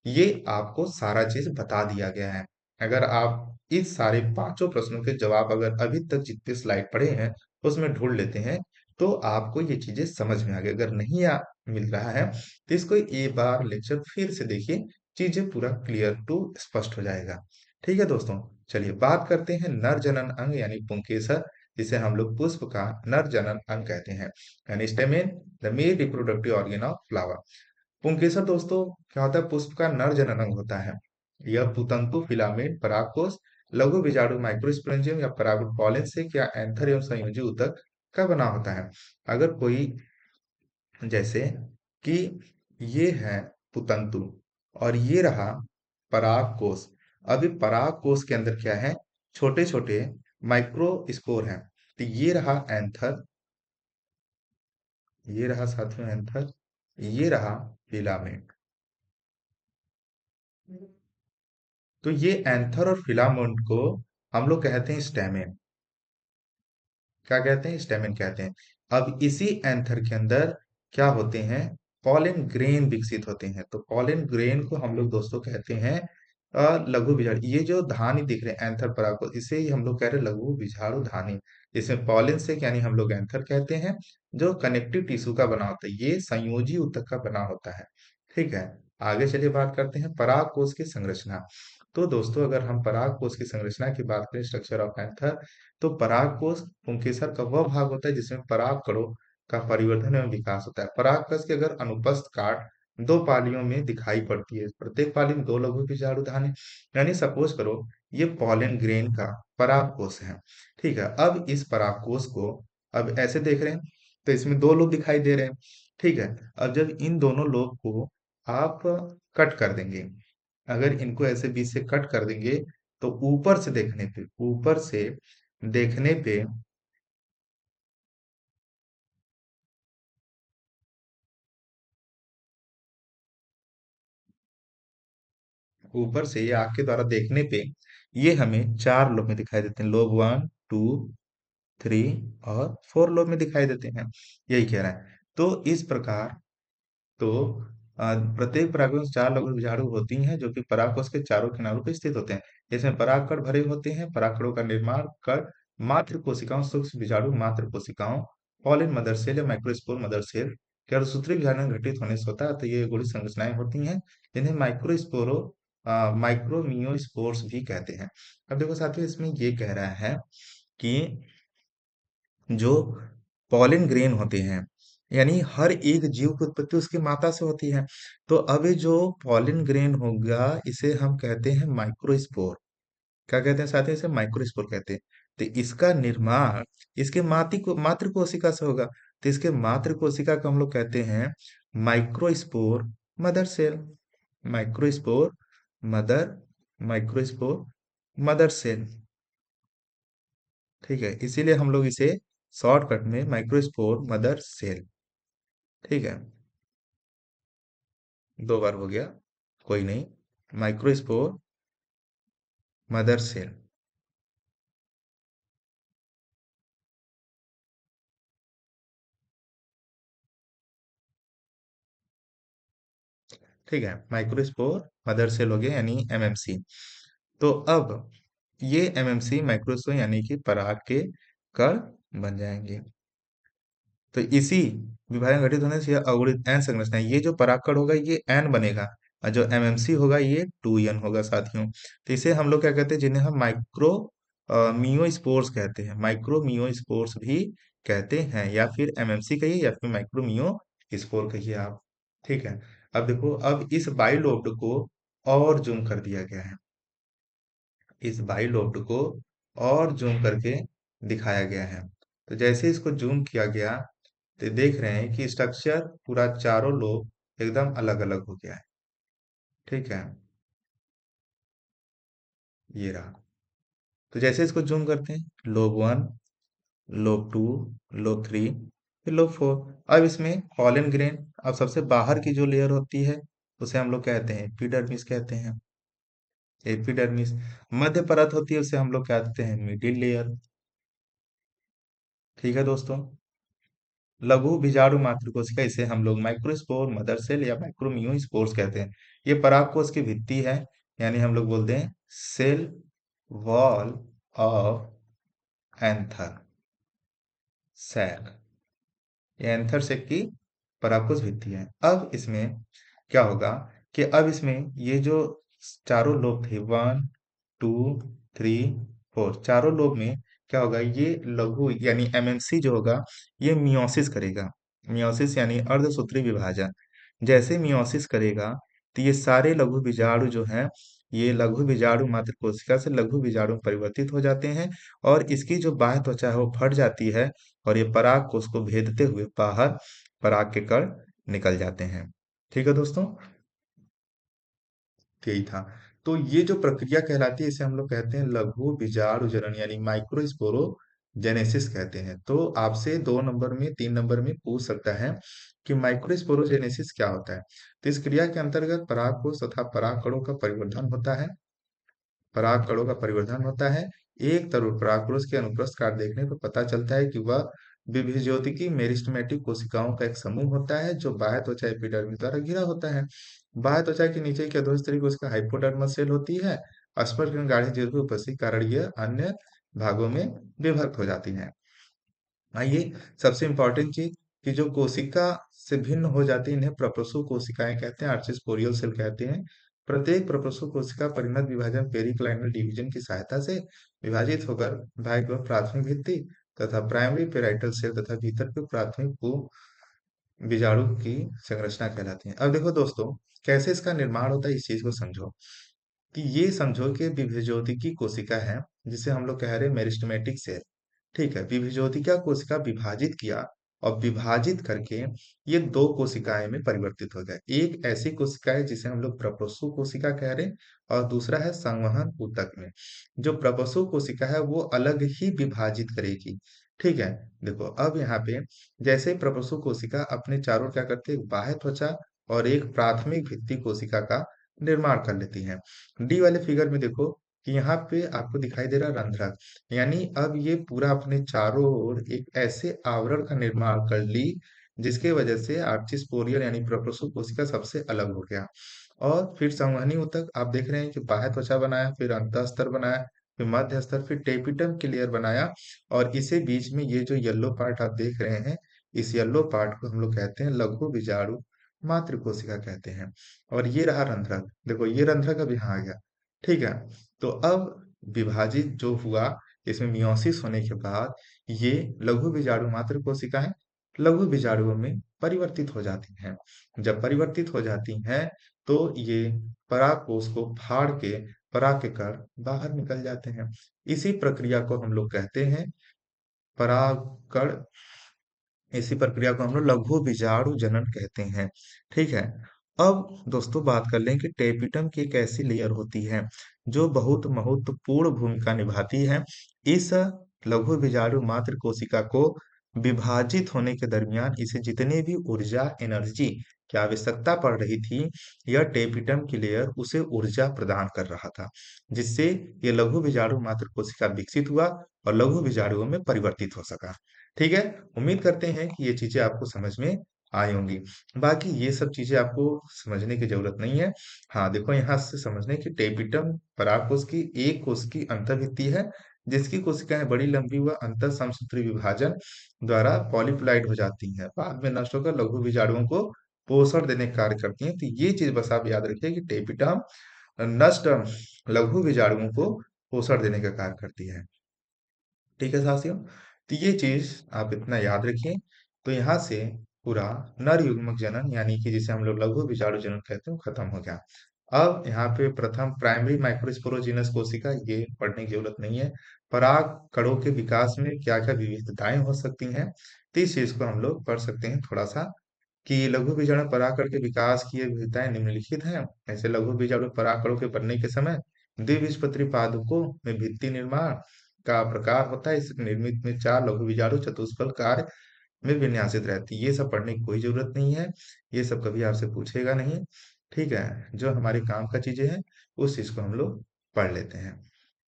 ये आपको सारा चीज बता दिया गया है। अगर आप इस सारे पांचों प्रश्नों के जवाब अगर अभी तक जितने स्लाइड पढ़े हैं उसमें ढूंढ लेते हैं तो आपको ये चीजें समझ में आ गई। अगर नहीं मिल रहा है तो इसको एक बार लेक्चर फिर से देखिए, चीजें पूरा क्लियर टू स्पष्ट हो जाएगा। ठीक है दोस्तों, चलिए बात करते हैं नर जनन अंग यानी पुंकेसर, जिसे हम लोग पुष्प का नर जनन अंग कहते हैं, यानी stamen, the male reproductive organ of flower. पुंकेसर दोस्तों क्या होता है, पुष्प का नर जनन अंग होता है। यह पुतंतु, फिलामेंट, परागकोश, लघु बीजाणु माइक्रोस्पोरेंजियम या परागण पॉलन से क्या एंथर एवं संयोजी ऊतक का बना होता है। अगर कोई, जैसे कि ये है पुतंतु और ये रहा पराग कोश। अभी पराग कोश के अंदर क्या है, छोटे छोटे माइक्रो स्पोर हैं। तो ये रहा एंथर, ये रहा साथियों एंथर, ये रहा फिलामेंट। तो ये एंथर और फिलामेंट को हम लोग कहते हैं स्टेमेन। क्या कहते हैं, स्टेमेन कहते हैं। अब इसी एंथर के अंदर क्या होते हैं, पॉलन ग्रेन विकसित होते हैं। तो पॉलन ग्रेन को हम लोग दोस्तों कहते हैं लघु बीजाणु। ये जो धानी दिख रहे हैं एंथर पराग, इसे ही हम लोग कह रहे हैं लघु बीजाणु धानी। इसमें पॉलन से यानी हम लोग एंथर कहते हैं, जो कनेक्टिव टिश्यू का बना होता है, ये संयोजी ऊतक का बना होता है। ठीक है, आगे चलिए बात करते हैं पराग कोश की संरचना। तो दोस्तों अगर हम पराग कोश की संरचना की बात करें, स्ट्रक्चर ऑफ एंथर, तो परागकोश पुंकेसर का वह भाग होता है जिसमें पराग कणों का परिवर्धन एवं विकास होता है। परागकश की अगर अनुपस्थ काट दो पालियों में दिखाई पड़ती है, प्रत्येक पाली में दो लघु बीजाणुधान है। यानी सपोज करो ये पॉलन ग्रेन का परागकोश है। ठीक है, अब इस परागकोश को अब ऐसे देख रहे हैं तो इसमें दो लोब दिखाई दे रहे हैं। ठीक है, अब जब इन दोनों लोब को आप कट कर देंगे, अगर इनको ऐसे बीच से कट कर देंगे तो ऊपर से देखने पे, ऊपर से देखने पे ऊपर से ये आँख के द्वारा देखने पे ये हमें चार लोब में दिखाई देते हैं, लोब वन, टू, थ्री और फोर लोब में दिखाई देते हैं, यही कह रहा है। तो इस प्रकार, तो प्रत्येक परागकण में चार लघु बीजाणु होती हैं जो कि परागकोश के चारों किनारों पर स्थित होते हैं। इसमें परागकण भरे होते हैं। परागकणों का निर्माण कर मात्र कोशिकाओं, सूक्ष्म बीजाणु मात्र कोशिकाओं, पॉलिन मदर सेल या माइक्रोस्पोर मदर सेल के अर्धसूत्री बीजाणु में घटित होने से होता है। तो ये गुड़ी संरचनाएं होती हैं जिन्हें माइक्रोमियोस्पोर्स भी कहते हैं। अब देखो साथियों, इसमें ये कह रहा है कि जो पॉलिन ग्रेन होते हैं, यानी हर एक जीव की उत्पत्ति उसकी माता से होती है। तो अब ये जो पॉलिन ग्रेन होगा इसे हम कहते हैं माइक्रोस्पोर। क्या कहते हैं साथियों? इसे माइक्रोस्पोर कहते हैं। तो इसका निर्माण इसके मातृ कोशिका से होगा। तो इसके मातृ कोशिका को हम लोग कहते हैं microspore mother cell. Microspore mother microspore mother cell. ठीक है, इसीलिए हम लोग इसे शॉर्टकट में माइक्रोस्पोर मदर सेल। ठीक है, दो बार हो गया, कोई नहीं। Microspore mother cell. ठीक है, माइक्रोस्पोर मदर सेल हो गया यानी एमएमसी। तो अब ये एमएमसी माइक्रोस्पोर यानी कि पराग के कण बन जाएंगे। तो इसी विभाजन घटित होने से यह अवरोधित एन संरचना है। ये जो परागकण होगा ये एन बनेगा और जो एमएमसी होगा ये 2n होगा साथियों। तो इसे हम लोग क्या कहते हैं? जिन्हें हम माइक्रो मियोस्पोर्स कहते हैं। माइक्रो मियोस्पोर्स भी कहते हैं, या फिर एमएमसी कहिए या फिर माइक्रो मियो स्पोर कहिए आप। ठीक है, अब देखो, अब इस बाइलोब्ड को और जूम कर दिया गया है। इस बाइलोब्ड को और जूम करके दिखाया गया है। तो जैसे इसको जूम किया गया तो देख रहे हैं कि स्ट्रक्चर पूरा चारों लोब एकदम अलग अलग हो गया है। ठीक है, ये रहा। तो जैसे इसको जूम करते हैं, lobe one, lobe two, lobe three, फिर लोब फोर। अब इसमें पॉलन ग्रेन, अब सबसे बाहर की जो लेयर होती है उसे हम लोग कहते हैं एपिडर्मिस कहते हैं। एपिडर्मिस। मध्य परत होती है उसे हम लोग कहते हैं मिडिल लेयर। ठीक है दोस्तों, लघु बीजाणु मात्र कोशिका इसे हम लोग माइक्रोस्पोर मदर सेल या माइक्रोमियो स्पोर्स कहते हैं। ये परागकोश की भित्ति है, यानी हम लोग बोलते हैं cell wall of anther sac. ये एंथर सैक की परागकोश भित्ति है। अब इसमें क्या होगा कि अब इसमें ये जो चारों लोब थे, वन, टू, थ्री, फोर, चारों लोब में क्या होगा? ये लघु यानी एमएमसी जो होगा ये मियोसिस करेगा। मियोसिस यानी अर्धसूत्री विभाजन। जैसे मियोसिस करेगा तो ये सारे लघु बीजाणु जो हैं, ये लघु बीजाणु मात्र कोशिका से लघु बीजाणु में परिवर्तित हो जाते हैं और इसकी जो बाह्य त्वचा है वो फट जाती है और ये पराग कोश को भेदते हुए बाहर पराग के कण निकल जाते हैं। ठीक है दोस्तों, यही था। तो ये जो प्रक्रिया कहलाती है इसे हम लोग कहते हैं लघु बीजाणु जनन यानी माइक्रोस्पोरोजेनेसिस कहते हैं। तो आपसे 2 नंबर में 3 नंबर में पूछ सकता है कि माइक्रोस्पोरोजेनेसिस क्या होता है। तो इस क्रिया के अंतर्गत परागकोश तथा परागकणों का परिवर्धन होता है। परागकणों का परिवर्धन होता है। एक तरुण परागपुरुष के अनुप्रस्थ काट देखने पर पता चलता है कि वह विभिज्योतिकी मेरिस्टेमेटिक कोशिकाओं का एक समूह होता है जो बाह्य त्वचा एपिडर्मिस द्वारा घिरा होता है। बाह्य त्वचा के नीचे की अधोस्तरी कोशिका हाइपोडर्मस सेल होती है। स्पर्शरेखा गाढ़ी झिल्ली की उपस्थिति के कारण यह अन्य भागों में विभक्त हो जाती है। आइए, सबसे इंपॉर्टेंट चीज कि जो कोशिका से भिन्न हो जाती है इन्हें प्रप्रसु कोशिकाएं कहते हैं, आर्चिस्पोरियल सेल कहते हैं। प्रत्येक प्रप्रसु कोशिका परिणत विभाजन पेरिक्लाइनल डिवीजन की सहायता से विभाजित होकर बाह्य व प्राथमिक भित्ति तथा प्राइमरी पेराइटल सेल तथा भीतर के प्राथमिक को बीजाणु की संरचना कहलाती है। अब देखो दोस्तों, कैसे इसका निर्माण होता है इस चीज को समझो। कि ये समझो कि विभज्योतिकी कोशिका है जिसे हम लोग कह रहे हैं मेरिस्टेमेटिक सेल। ठीक है, विभज्योतिका कोशिका विभाजित किया और विभाजित करके ये दो कोशिकाएं में परिवर्तित हो गए। एक ऐसी कोशिका है जिसे हम लोग प्रपसु कोशिका कह रहे हैं और दूसरा है संवहन ऊतक में। जो प्रपसु कोशिका है वो अलग ही विभाजित करेगी। ठीक है, देखो अब यहाँ पे जैसे प्रपसु कोशिका अपने चारों क्या करती है, एक बाह्य त्वचा और एक प्राथमिक भित्ति कोशिका का निर्माण कर लेती हैं। डी वाले फिगर में देखो कि यहाँ पे आपको दिखाई दे रहा है रंध्रक, यानी अब ये पूरा अपने चारों ओर एक ऐसे आवरण का निर्माण कर ली जिसके वजह से आर्चिस स्पोरियल यानी प्रप्रोसो कोशिका सबसे अलग हो गया। और फिर संवहनी ऊतक आप देख रहे हैं कि बाह्य त्वचा बनाया, फिर अंतःस्तर बनाया, फिर मध्य स्तर, फिर टेपिटम की लेयर बनाया, और इसे बीच में ये जो येलो पार्ट आप देख रहे हैं, इस येलो पार्ट को हम लोग कहते हैं लघु बीजाणु मातृ कोशिका कहते हैं। और ये रहा रंध्रक, देखो ये रंध्रक अब यहाँ आ गया। ठीक है, तो अब विभाजित जो हुआ, इसमें मियोसिस होने के बाद ये लघु बीजाणु मात्र कोशिकाएं लघु बीजाणुओं में परिवर्तित हो जाती हैं। जब परिवर्तित हो जाती हैं तो ये परागकोश को फाड़ के पराग के कण बाहर निकल जाते हैं। इसी प्रक्रिया को हम लोग कहते हैं परागकण। इसी प्रक्रिया को हम लोग लघु बीजाणु जनन कहते हैं। ठीक है, अब दोस्तों बात कर लें कि टेपिटम की एक ऐसी लेयर होती है जो बहुत महत्वपूर्ण भूमिका निभाती है इस लघु बीजाणु मात्र कोशिका को विभाजित होने के दरमियान इसे जितनी भी ऊर्जा एनर्जी की आवश्यकता पड़ रही थी, यह टेपिटम की लेयर उसे ऊर्जा प्रदान कर रहा था, जिससे ये लघु बीजाणु मात्र कोशिका विकसित हुआ और लघु बीजाणुओं में परिवर्तित हो सका। ठीक है, उम्मीद करते हैं कि ये चीजें आपको समझ में आई होंगी। बाकी ये सब चीजें आपको समझने की जरूरत नहीं है। हाँ देखो, यहाँ से समझने की टेपिटम परागकोश की एक कोश की अंतर्भित्ति है, जिसकी कोशिकाएं बड़ी लंबी व अंतर समसूत्री विभाजन द्वारा पॉलीप्लाइड हो जाती हैं, बाद में नष्ट होकर लघु बीजाणुओं को पोषण देने का कार्य करती हैं। तो ये चीज बस आप याद रखिए कि टेपिटम नष्ट लघु बीजाणुओं को पोषण देने का कार्य करती है। ठीक है साथियों, तो ये चीज आप इतना याद रखिए। तो यहाँ से पूरा नर युग्मक जनन यानी कि जिसे हम लोग लघु बीजाणु जनन कहते हैं वो खत्म हो गया। अब यहाँ पे प्रथम प्राइमरी माइक्रोस्पोरोजिनस कोशिका, ये पढ़ने की जरूरत नहीं है। पराग कणों के विकास में क्या क्या विविधताएं हो सकती हैं, तो इस चीज को हम लोग पढ़ सकते हैं थोड़ा सा, कि लघु बीजाणु परागकण के विकास की ये विविधताएं निम्नलिखित हैं। ऐसे लघु बीजाणु परागकणों के बनने के समय द्विबीजपत्री पादुकों में भित्ति निर्माण का प्रकार होता है। इस निर्मित में चार लघु बीजाणु चतुष्फल कार्य में विन्यासित रहती है। ये सब पढ़ने की कोई जरूरत नहीं है, ये सब कभी आपसे पूछेगा नहीं। ठीक है, जो हमारे काम का चीजें हैं उस चीज को हम लोग पढ़ लेते हैं।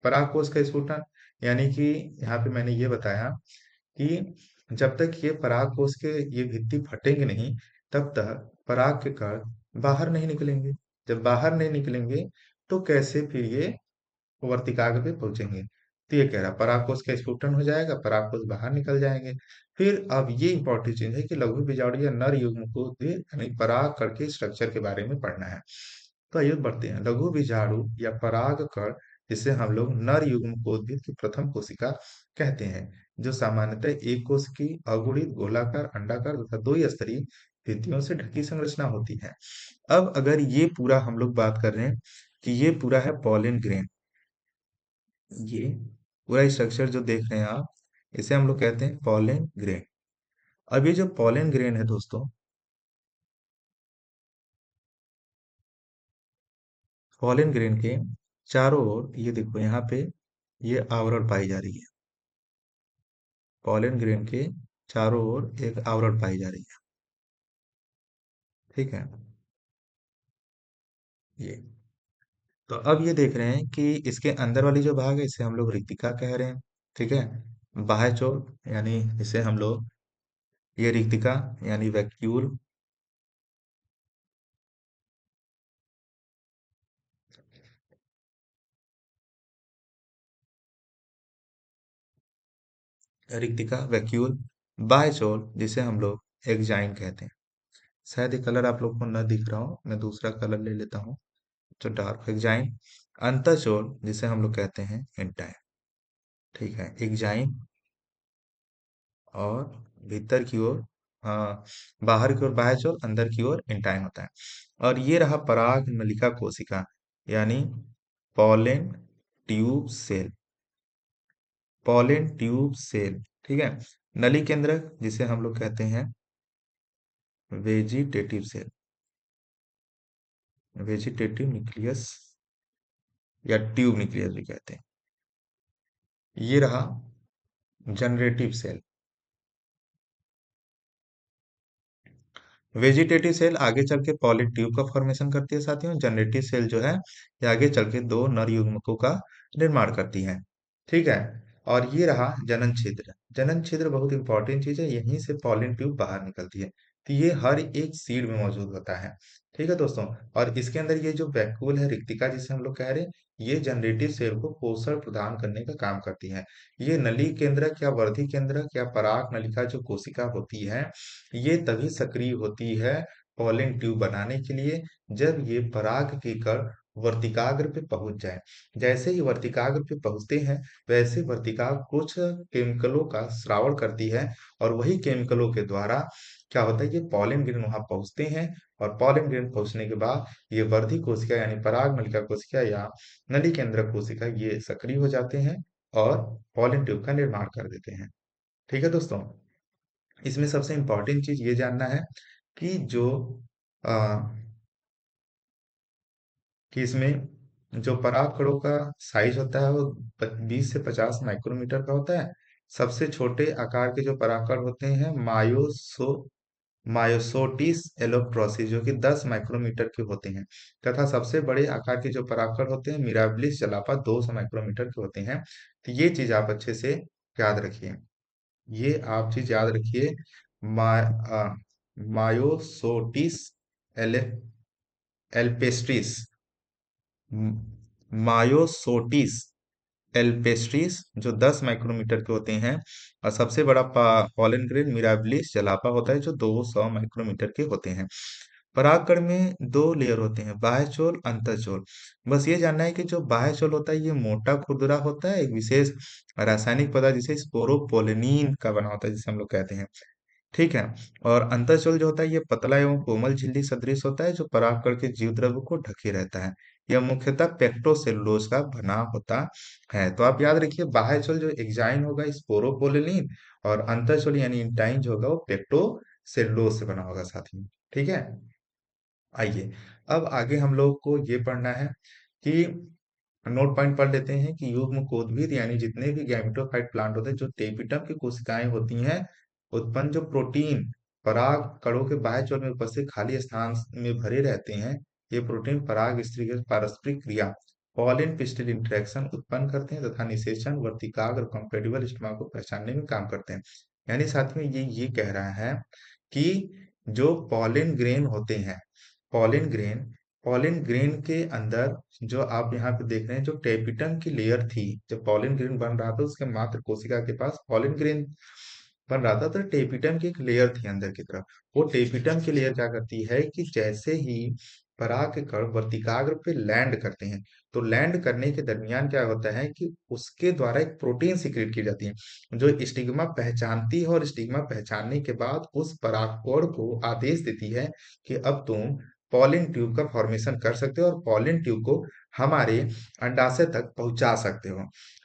परागकोश का स्फुटन, यानी कि यहाँ पे मैंने ये बताया कि जब तक ये परागकोश के ये भित्ति फटेंगे नहीं, तब तक पराग के कण बाहर नहीं निकलेंगे। जब बाहर नहीं निकलेंगे तो कैसे फिर ये वर्तिकाग्र पे पहुंचेंगे। तो ये कह रहा परागकोश का स्फुटन हो जाएगा, परागकोश बाहर निकल जाएंगे। फिर अब ये इंपॉर्टेंट चीज है कि लघु बीजाणु या नर युग्म को भी यानी पराग कण के स्ट्रक्चर के बारे में पढ़ना है। तो आइए बढ़ते हैं। लघु बीजाणु या पराग कण, जिसे हम लोग नर युग्म कोद्भिद की प्रथम कोशिका कहते हैं, जो सामान्यतः एक कोश की अगुणित गोलाकार अंडाकार तथा दो स्तरीय भित्तियों से ढकी संरचना होती है। अब अगर ये पूरा हम लोग बात कर रहे हैं कि ये पूरा है पॉलिन ग्रेन, ये पूरा स्ट्रक्चर जो देख रहे हैं आप, इसे हम लोग कहते हैं पॉलन ग्रेन। अब ये जो पॉलन ग्रेन है दोस्तों, पॉलन ग्रेन के चारों ओर ये देखो यहाँ पे ये आवरण पाई जा रही है। पॉलन ग्रेन के चारों ओर एक आवरण पाई जा रही है। ठीक है, ये तो अब ये देख रहे हैं कि इसके अंदर वाली जो भाग है इसे हम लोग रिक्तिका कह रहे हैं। ठीक है, बाह्य चोल यानी इसे हम लोग ये रिक्तिका यानी वैक्यूल, रिक्तिका वैक्यूल, बाह्य चोल जिसे हम लोग एक्जाइम कहते हैं। शायद ये कलर आप लोग को न दिख रहा हो, मैं दूसरा कलर ले लेता हूँ जो डार्क एक्जाइम। अंतःचोल जिसे हम लोग कहते हैं एंटाइन। ठीक है, एक्जाइम और भीतर की ओर, हाँ, बाहर की ओर बाह्य चोल, अंदर की ओर एंटाइन होता है। और ये रहा पराग नलिका कोशिका यानी pollen tube cell. Pollen tube cell, ठीक है। नली केंद्रक जिसे हम लोग कहते हैं वेजिटेटिव सेल, वेजिटेटिव न्यूक्लियस या ट्यूब न्यूक्लियस भी कहते हैं। ये रहा जनरेटिव सेल। वेजिटेटिव सेल आगे चल के पॉलीट्यूब का फॉर्मेशन करती है साथियों। जनरेटिव सेल जो है ये आगे चल के दो नर युग्मकों का निर्माण करती हैं। ठीक है। और ये रहा जनन छिद्र। जनन छिद्र बहुत इंपॉर्टेंट चीज है, यहीं से पॉलिन ट्यूब बाहर निकलती है। तो ये हर एक सीड में मौजूद होता है। ठीक है दोस्तों। और इसके अंदर ये जो वैक्यूल है, रिक्तिका जिसे हम लोग कह रहे हैं, ये जनरेटिव सेल को पोषण प्रदान करने का काम करती है। ये नली केंद्रक या वर्धि केंद्रक या पराग नलिका जो कोशिका होती है, ये तभी सक्रिय होती है पॉलिन ट्यूब बनाने के लिए, जब ये पराग की कण वर्तिकाग्र पे पहुंच जाए। जैसे ही वर्तिकाग्र पे पहुंचते हैं, वैसे वर्तिकाग्र कुछ केमिकलों का स्रावण करती है, और वही केमिकलों के द्वारा क्या होता है, ये पॉलिन ग्रेन वहां पहुंचते हैं। और पॉलिन ग्रेन पहुंचने के बाद ये वर्धि कोशिका यानी पराग नलिका कोशिका या नली केंद्रक कोशिका ये सक्रिय हो जाते हैं और पॉलिन ट्यूब का निर्माण कर देते हैं। ठीक है दोस्तों। इसमें सबसे इम्पोर्टेंट चीज ये जानना है कि आ, कि इसमें जो पराग कणों का साइज होता है वो 20 से 50 माइक्रोमीटर का होता है। सबसे छोटे आकार के जो परागकण होते हैं मायोसोटिस एलोट्रोसिस, जो कि 10 माइक्रोमीटर के होते हैं। तथा सबसे बड़े आकार के जो परागकण होते हैं मिराबिलिस जलापा 200 माइक्रोमीटर के होते हैं। तो ये चीज आप अच्छे से याद रखिए। ये आप चीज याद रखिए। मा, आ, मायोसोटिस एले एल्पेस्ट्रिस मायोसोटिस एल्पेस्ट्रिस जो 10 माइक्रोमीटर के होते हैं। और सबसे बड़ा पॉलन ग्रेन मिराबिलिस जलापा होता है जो 200 माइक्रोमीटर के होते हैं। परागकण में दो लेयर होते हैं, बाह्य चोल, अंतःचोल। बस ये जानना है कि जो बाह्य चोल होता है ये मोटा खुरदुरा होता है, एक विशेष रासायनिक पदार्थ जिसे स्पोरोपोलिनीन का बना होता है जिसे हम लोग कहते हैं। ठीक है। और अंतःशोल जो होता है ये पतला एवं कोमल झिल्ली सदृश होता है जो परागकण के जीव द्रव्य को ढके रहता है। यह मुख्यतः पेक्टोसेलुलोज का बना होता है। तो आप याद रखिए, बाह्यशोल जो एक्साइन होगा स्पोरोपोलिनीन, और अंतःशोल यानी इंटाइन जो होगा वो पेक्टोसेलुलोज से बना होगा साथी में। ठीक है। आइए, अब आगे हम लोग को ये पढ़ना है कि नोट पॉइंट पढ़ लेते हैं कि युग्मकोद्भिद यानी जितने भी गैमेटोफाइट प्लांट होते हैं, जो टेपिटम की कोशिकाएं होती हैं, उत्पन्न जो प्रोटीन पराग कणों के बाह्य चोल में उपस्थित खाली स्थान में भरे रहते हैं, ये प्रोटीन पराग स्त्री के पारस्परिक क्रिया पॉलिन पिस्टिल इंटरेक्शन उत्पन्न करते हैं तथा निषेचन वर्तिकाग्र और कंपेटिबल स्टिग्मा को पहचानने में काम करते हैं। यानी साथ में ये कह रहा है कि जो पॉलिन ग्रेन होते हैं, पॉलिन ग्रेन पॉलिन ग्रेन के अंदर जो आप यहाँ पे देख रहे हैं, जो टेपिटम की लेयर थी, जब पॉलिन ग्रेन बन रहा था उसके मात्र कोशिका के पास पॉलिन ग्रेन बन रहा था, तो टेपिटम की एक लेयर थी अंदर की तरफ। वो टेपिटम की लेयर क्या करती है कि जैसे ही पराग के कण वर्तिकाग्र पे लैंड करते हैं, तो लैंड करने के दरमियान क्या होता है कि उसके द्वारा एक प्रोटीन सिक्रेट की जाती है जो स्टिग्मा पहचानती है, और स्टिग्मा पहचानने के बाद उस परागकण को आदेश देती है कि अब तुम पॉलिन ट्यूब का फॉर्मेशन कर सकते हो और पॉलिन ट्यूब को हमारे अंडाशय तक पहुंचा सकते हो।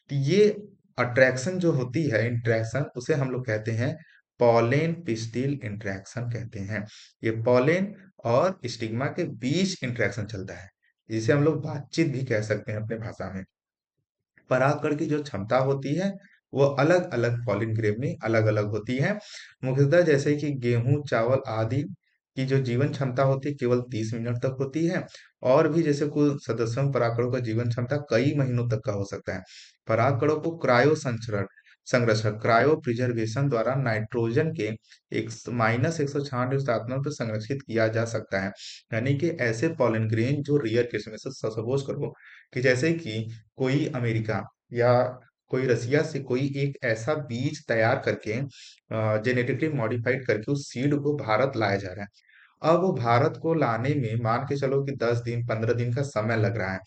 तो ये अट्रैक्शन जो होती है, इंट्रैक्शन, उसे हम लोग कहते हैं पॉलिन पिस्टिल इंट्रैक्शन कहते हैं। ये पॉलिन और स्टिग्मा के बीच इंट्रैक्शन चलता है, जिसे हम लोग बातचीत भी कह सकते हैं अपने भाषा में। परागकण की जो क्षमता होती है वो अलग अलग पॉलिन ग्रेन में अलग अलग होती है। मुख्यतः जैसे कि गेहूं, चावल आदि की जो जीवन क्षमता होती है केवल 30 मिनट तक होती है। और भी जैसे कुछ सदस्यों परागकणों का जीवन क्षमता कई महीनों तक का हो सकता है। परागकणों को क्रायो संचरण संरक्षण क्रायो प्रिजर्वेशन द्वारा नाइट्रोजन के एक -196 तापमान पर संरक्षित किया जा सकता है। यानी कि ऐसे पॉलिन ग्रेन जो रेयर केस में, सपोज करो कि जैसे कि कोई अमेरिका या कोई रसिया से कोई एक ऐसा बीज तैयार करके जेनेटिकली मॉडिफाइड करके उस सीड को भारत लाया जा रहा है। अब वो भारत को लाने में मान के चलो कि 10 दिन 15 दिन का समय लग रहा है।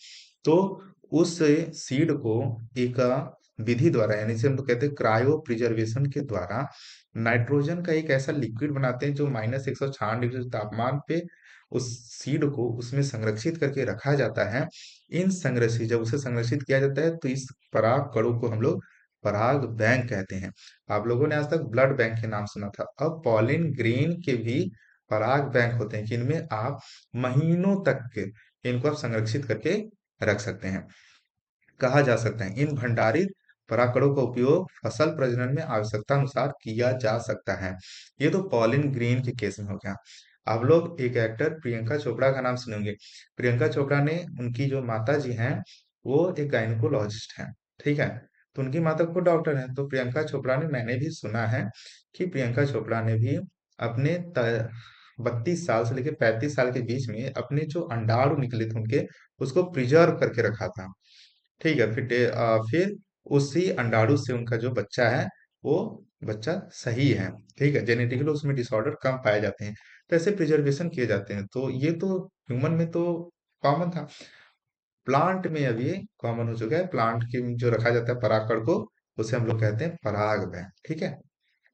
तो उस सीड को एक विधि द्वारा, यानी जिसे हम लोग कहते हैं क्रायो प्रिजर्वेशन के द्वारा, नाइट्रोजन का एक ऐसा लिक्विड बनाते हैं जो -196 डिग्री तापमान पे उस सीड को उसमें संरक्षित करके रखा जाता है। इन संरक्षित जब उसे संरक्षित किया जाता है तो इस पराग कणों को हम लोग पराग बैंक कहते हैं। आप लोगों ने आज तक ब्लड बैंक के नाम सुना था, अब पॉलिन ग्रेन के भी पराग बैंक होते हैं कि इनमें आप महीनों तक के इनको आप संरक्षित करके रख सकते हैं। कहा जा सकता है इन भंडारित परागकणों का उपयोग फसल प्रजनन में आवश्यकता अनुसार किया जा सकता है। ये तो पॉलिन ग्रीन के केस में हो गया। आप लोग एक एक्टर प्रियंका चोपड़ा का नाम सुनेंगे। प्रियंका चोपड़ा ने, उनकी जो माता जी हैं, वो एक गायनेकोलॉजिस्ट हैं, ठीक है। तो उनकी माता खुद डॉक्टर हैं। तो प्रियंका चोपड़ा ने, मैंने भी सुना है कि प्रियंका चोपड़ा ने भी अपने 32 साल से लेकर 35 साल के बीच में अपने जो अंडाणु निकले थे उनके, उसको प्रिजर्व करके रखा था, ठीक है। फिर उसी अंडाणु से उनका जो बच्चा है वो बच्चा सही है, ठीक है। जेनेटिकली उसमें डिसऑर्डर कम पाए जाते हैं, तो ऐसे प्रिजर्वेशन किए जाते हैं। तो ये तो ह्यूमन में तो कॉमन था, प्लांट में अब ये कॉमन हो चुका है। प्लांट के में जो रखा जाता है परागकण को, उसे हम लोग कहते हैं परागकण, ठीक है।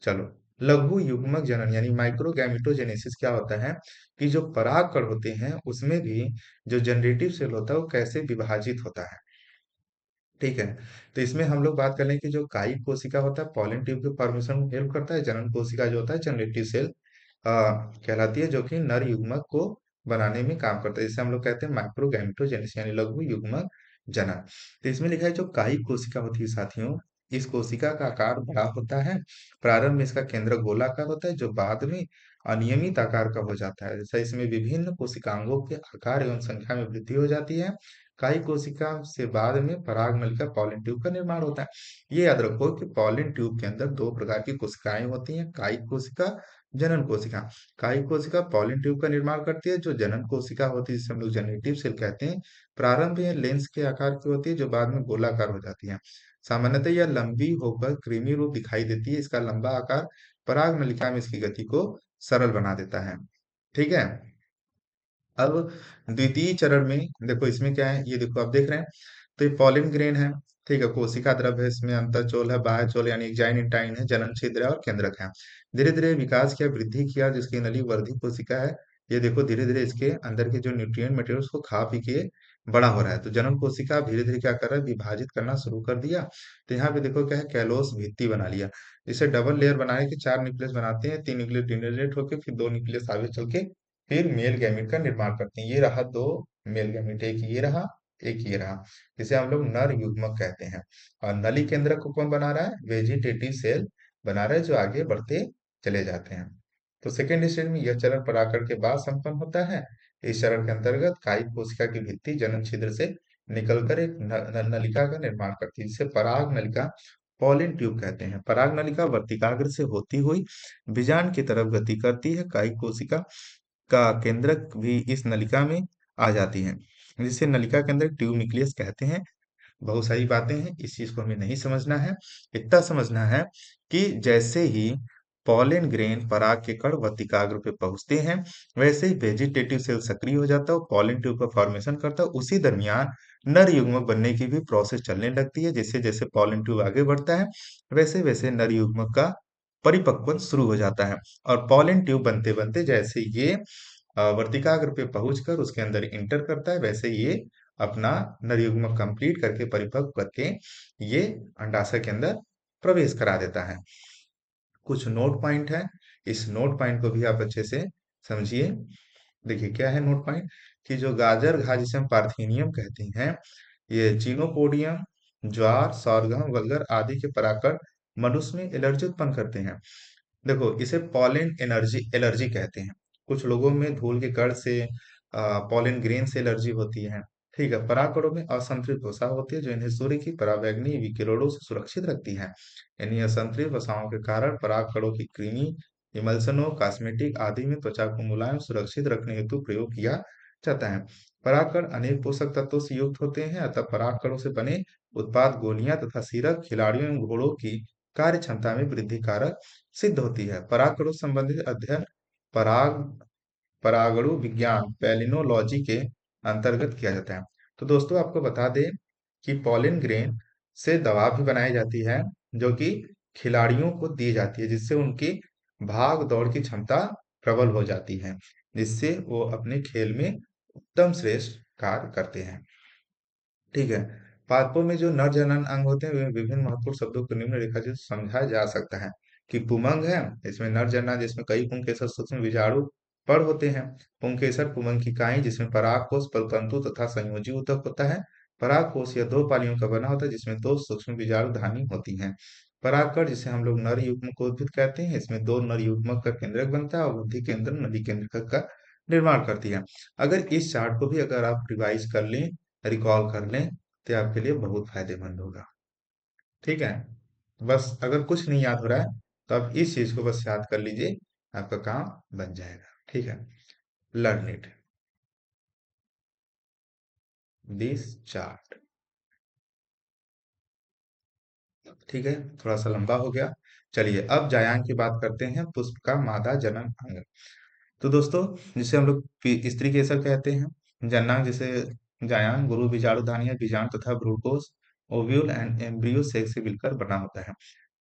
चलो, लघु युग्मक जनन यानी माइक्रोगैमेटोजेनेसिस क्या होता है कि जो परागकण होते हैं उसमें भी जो जनरेटिव सेल होता है वो कैसे विभाजित होता है, ठीक है। तो इसमें हम लोग बात कर लें कि जो कायिक कोशिका होता है पॉलन ट्यूब के फॉर्मेशन में हेल्प करता है, जनन कोशिका जो होता है जनरेटिव सेल कहलाती है, जो कि नर युग्मक को बनाने में काम करता है, जिसे हम लोग कहते हैं माइक्रोगैमेटोजेनेसिस यानी लघु युग्मक जनन। तो इसमें लिखा है जो कायिक कोशिका होती है साथियों, इस कोशिका का आकार बड़ा होता है। प्रारंभ में इसका केंद्र गोलाकार होता है, जो बाद में अनियमित आकार का हो जाता है। जैसा इसमें विभिन्न कोशिकांगों के आकार एवं संख्या में वृद्धि हो जाती है। कायिक कोशिका से बाद में पराग नलिका पॉलन ट्यूब का निर्माण होता है। ये याद रखो कि पॉलन ट्यूब के अंदर दो प्रकार की कोशिकाएं होती हैं, कायिक कोशिका, जनन कोशिका। कायिक कोशिका पॉलन ट्यूब का निर्माण करती है, जो जनन कोशिका होती है जिसे हम लोग जेनेटिव सेल कहते हैं, प्रारंभ में लेंस के आकार की होती है, जो बाद में गोलाकार हो जाती है। सामान्यतः यह लंबी होकर क्रीमी रूप दिखाई देती है। इसका लंबा आकार पराग नलिका में इसकी गति को सरल बना देता है, ठीक है। अब द्वितीय चरण में देखो इसमें क्या है, ये देखो आप देख रहे हैं। तो ये पॉलिन ग्रेन है, ठीक है। कोशिका द्रव है, इसमें अंतःचोल है, बाह्यचोल यानी एग्जाइन इंटाइन है, जनन छिद्र है और केंद्रक है। धीरे धीरे विकास किया, वृद्धि किया, जिसकी नली वर्धी कोशिका है। ये देखो धीरे धीरे इसके अंदर के जो न्यूट्रिएंट मटेरियल को खा पी के बड़ा हो रहा है। तो जनन कोशिका धीरे धीरे क्या कर रहा है, विभाजित करना शुरू कर दिया। तो यहाँ पे देखो क्या है, कैलोस भित्ति बना लिया। इसे डबल लेयर बनाए के 4 न्यूक्लियस बनाते हैं, 3 न्यूक्लियस डिनेरेट होके फिर 2 न्यूक्लियस आगे चल के फिर मेल गैमीट का निर्माण करते हैं। ये रहा दो मेल गैमीट, एक ये रहा, एक ये रहा, जिसे हम लोग नर युग्मक कहते हैं। और नली केंद्रक को कौन बना रहा है, वेजिटेटिव सेल बना रहा है, जो आगे बढ़ते चले जाते हैं। तो सेकेंड स्टेज में यह चरण परागकण के बाद संपन्न होता है। इस चरण के अंतर्गत कायिक कोशिका की भित्ति जनन छिद्र से निकलकर एक नलिका का निर्माण करती है, जिसे पराग नलिका पॉलिन ट्यूब कहते हैं। पराग नलिका वर्तिकाग्र से होती हुई बीजांड की तरफ गति करती है। कायिक कोशिका का केंद्रक भी इस नलिका में आ जाती है, जिसे नलिका के अंदर ट्यूब न्यूक्लियस कहते हैं। बहुत सारी बातें हैं, इस चीज को हमें नहीं समझना है। इतना समझना है कि जैसे ही पॉलन ग्रेन पराग के कण वर्तिकाग्र पे पहुंचते हैं, वैसे ही वेजिटेटिव सेल सक्रिय हो जाता है और पॉलन ट्यूब का फॉर्मेशन करता है। उसी दरमियान नर युग्मक बनने की भी प्रोसेस चलने लगती है। जैसे जैसे पॉलन ट्यूब आगे बढ़ता है, वैसे वैसे नर युग्मक का परिपक्वन शुरू हो जाता है। और पॉलन ट्यूब बनते बनते जैसे ये वर्तिकाग्र पे पहुंचकर उसके अंदर इंटर करता है, वैसे ये अपना नर युग्मक कंप्लीट करके परिपक्व करके ये अंडाशय के अंदर प्रवेश करा देता है। कुछ नोट पॉइंट है, इस नोट पॉइंट को भी आप अच्छे से समझिए। देखिए क्या है नोट पॉइंट, कि जो गाजर घास जिसे हम पार्थेनियम कहते हैं, ये जीनोपोडियम, ज्वार, sorghum वगैरह आदि के परागकण मनुष्य में एलर्जी उत्पन्न करते हैं। देखो इसे पॉलन एनर्जी एलर्जी कहते हैं। कुछ लोगों में धूल के कण से, पॉलन ग्रेन से एलर्जी होती है, ठीक है। परागकणों में असंतुलित वसा होती है, जो इन्हें सूर्य की पराबैंगनी विकिरणों से सुरक्षित रखती है। इन्हीं असंतुलित वसाओं के कारण परागकणों की कृमि, इमल्सनों, कॉस्मेटिक आदि में त्वचा को मुलायम सुरक्षित रखने हेतु प्रयोग किया जाता है। परागकण अनेक पोषक तत्वों से युक्त होते हैं, अतः परागकणों से बने उत्पाद गोलियां तथा सिरप खिलाड़ियों एवं घोड़ों की कार्य क्षमता में वृद्धि कारक सिद्ध होती है। परागकणों से संबंधित अध्ययन पराग परागणु विज्ञान पैलिनोलॉजी के अंतर्गत किया जाता है। तो दोस्तों आपको बता दें कि पॉलन ग्रेन से दवा भी बनाई जाती है, जो कि खिलाड़ियों को दी जाती है, जिससे उनकी भाग दौड़ की क्षमता प्रबल हो जाती है, जिससे वो अपने खेल में उत्तम श्रेष्ठ कार्य करते हैं, ठीक है। पादपों में जो नर जनन अंग होते हैं वे विभिन्न महत्वपूर्ण शब्दों को निम्न रेखा से समझा जा सकता है। कि पुमंग है, इसमें नर जनन जिसमें कई पुंकेसर सूक्ष्म बीजाणु पड़ होते हैं। पुंकेसर पुमंकिकाएं जिसमें परागकोश परतंतु तथा संयोजी ऊतक होता है। परागकोश या दो पालियों का बना होता है, जिसमें दो सूक्ष्म बीजाणु धानी होती हैं। परागकण जिसे हम लोग नर युग्मक को उद्भिद कहते हैं, इसमें दो नर युग्मक का केंद्रक बनता है और वृद्धि केंद्र नली केंद्रक का निर्माण करती है। अगर इस चार्ट को भी अगर आप रिवाइज कर लें, रिकॉल कर लें, तो ये आपके लिए बहुत फायदेमंद होगा। ठीक है, बस अगर कुछ नहीं याद हो रहा है तो आप इस चीज को बस याद कर लीजिए, आपका काम बन जाएगा। ठीक है, लर्न इट, दिस चार्ट। ठीक है, थोड़ा सा लंबा हो गया। चलिए अब जायांग की बात करते हैं, पुष्प का मादा जनन अंग। तो दोस्तों, जिसे हम लोग स्त्री केसर कहते हैं, जननांग जिसे जायांग, गुरु बीजाणु धानी, बीजांड तथा भ्रूणकोश, ओव्यूल एंड एम्ब्रियो सेक्स से मिलकर बना होता है।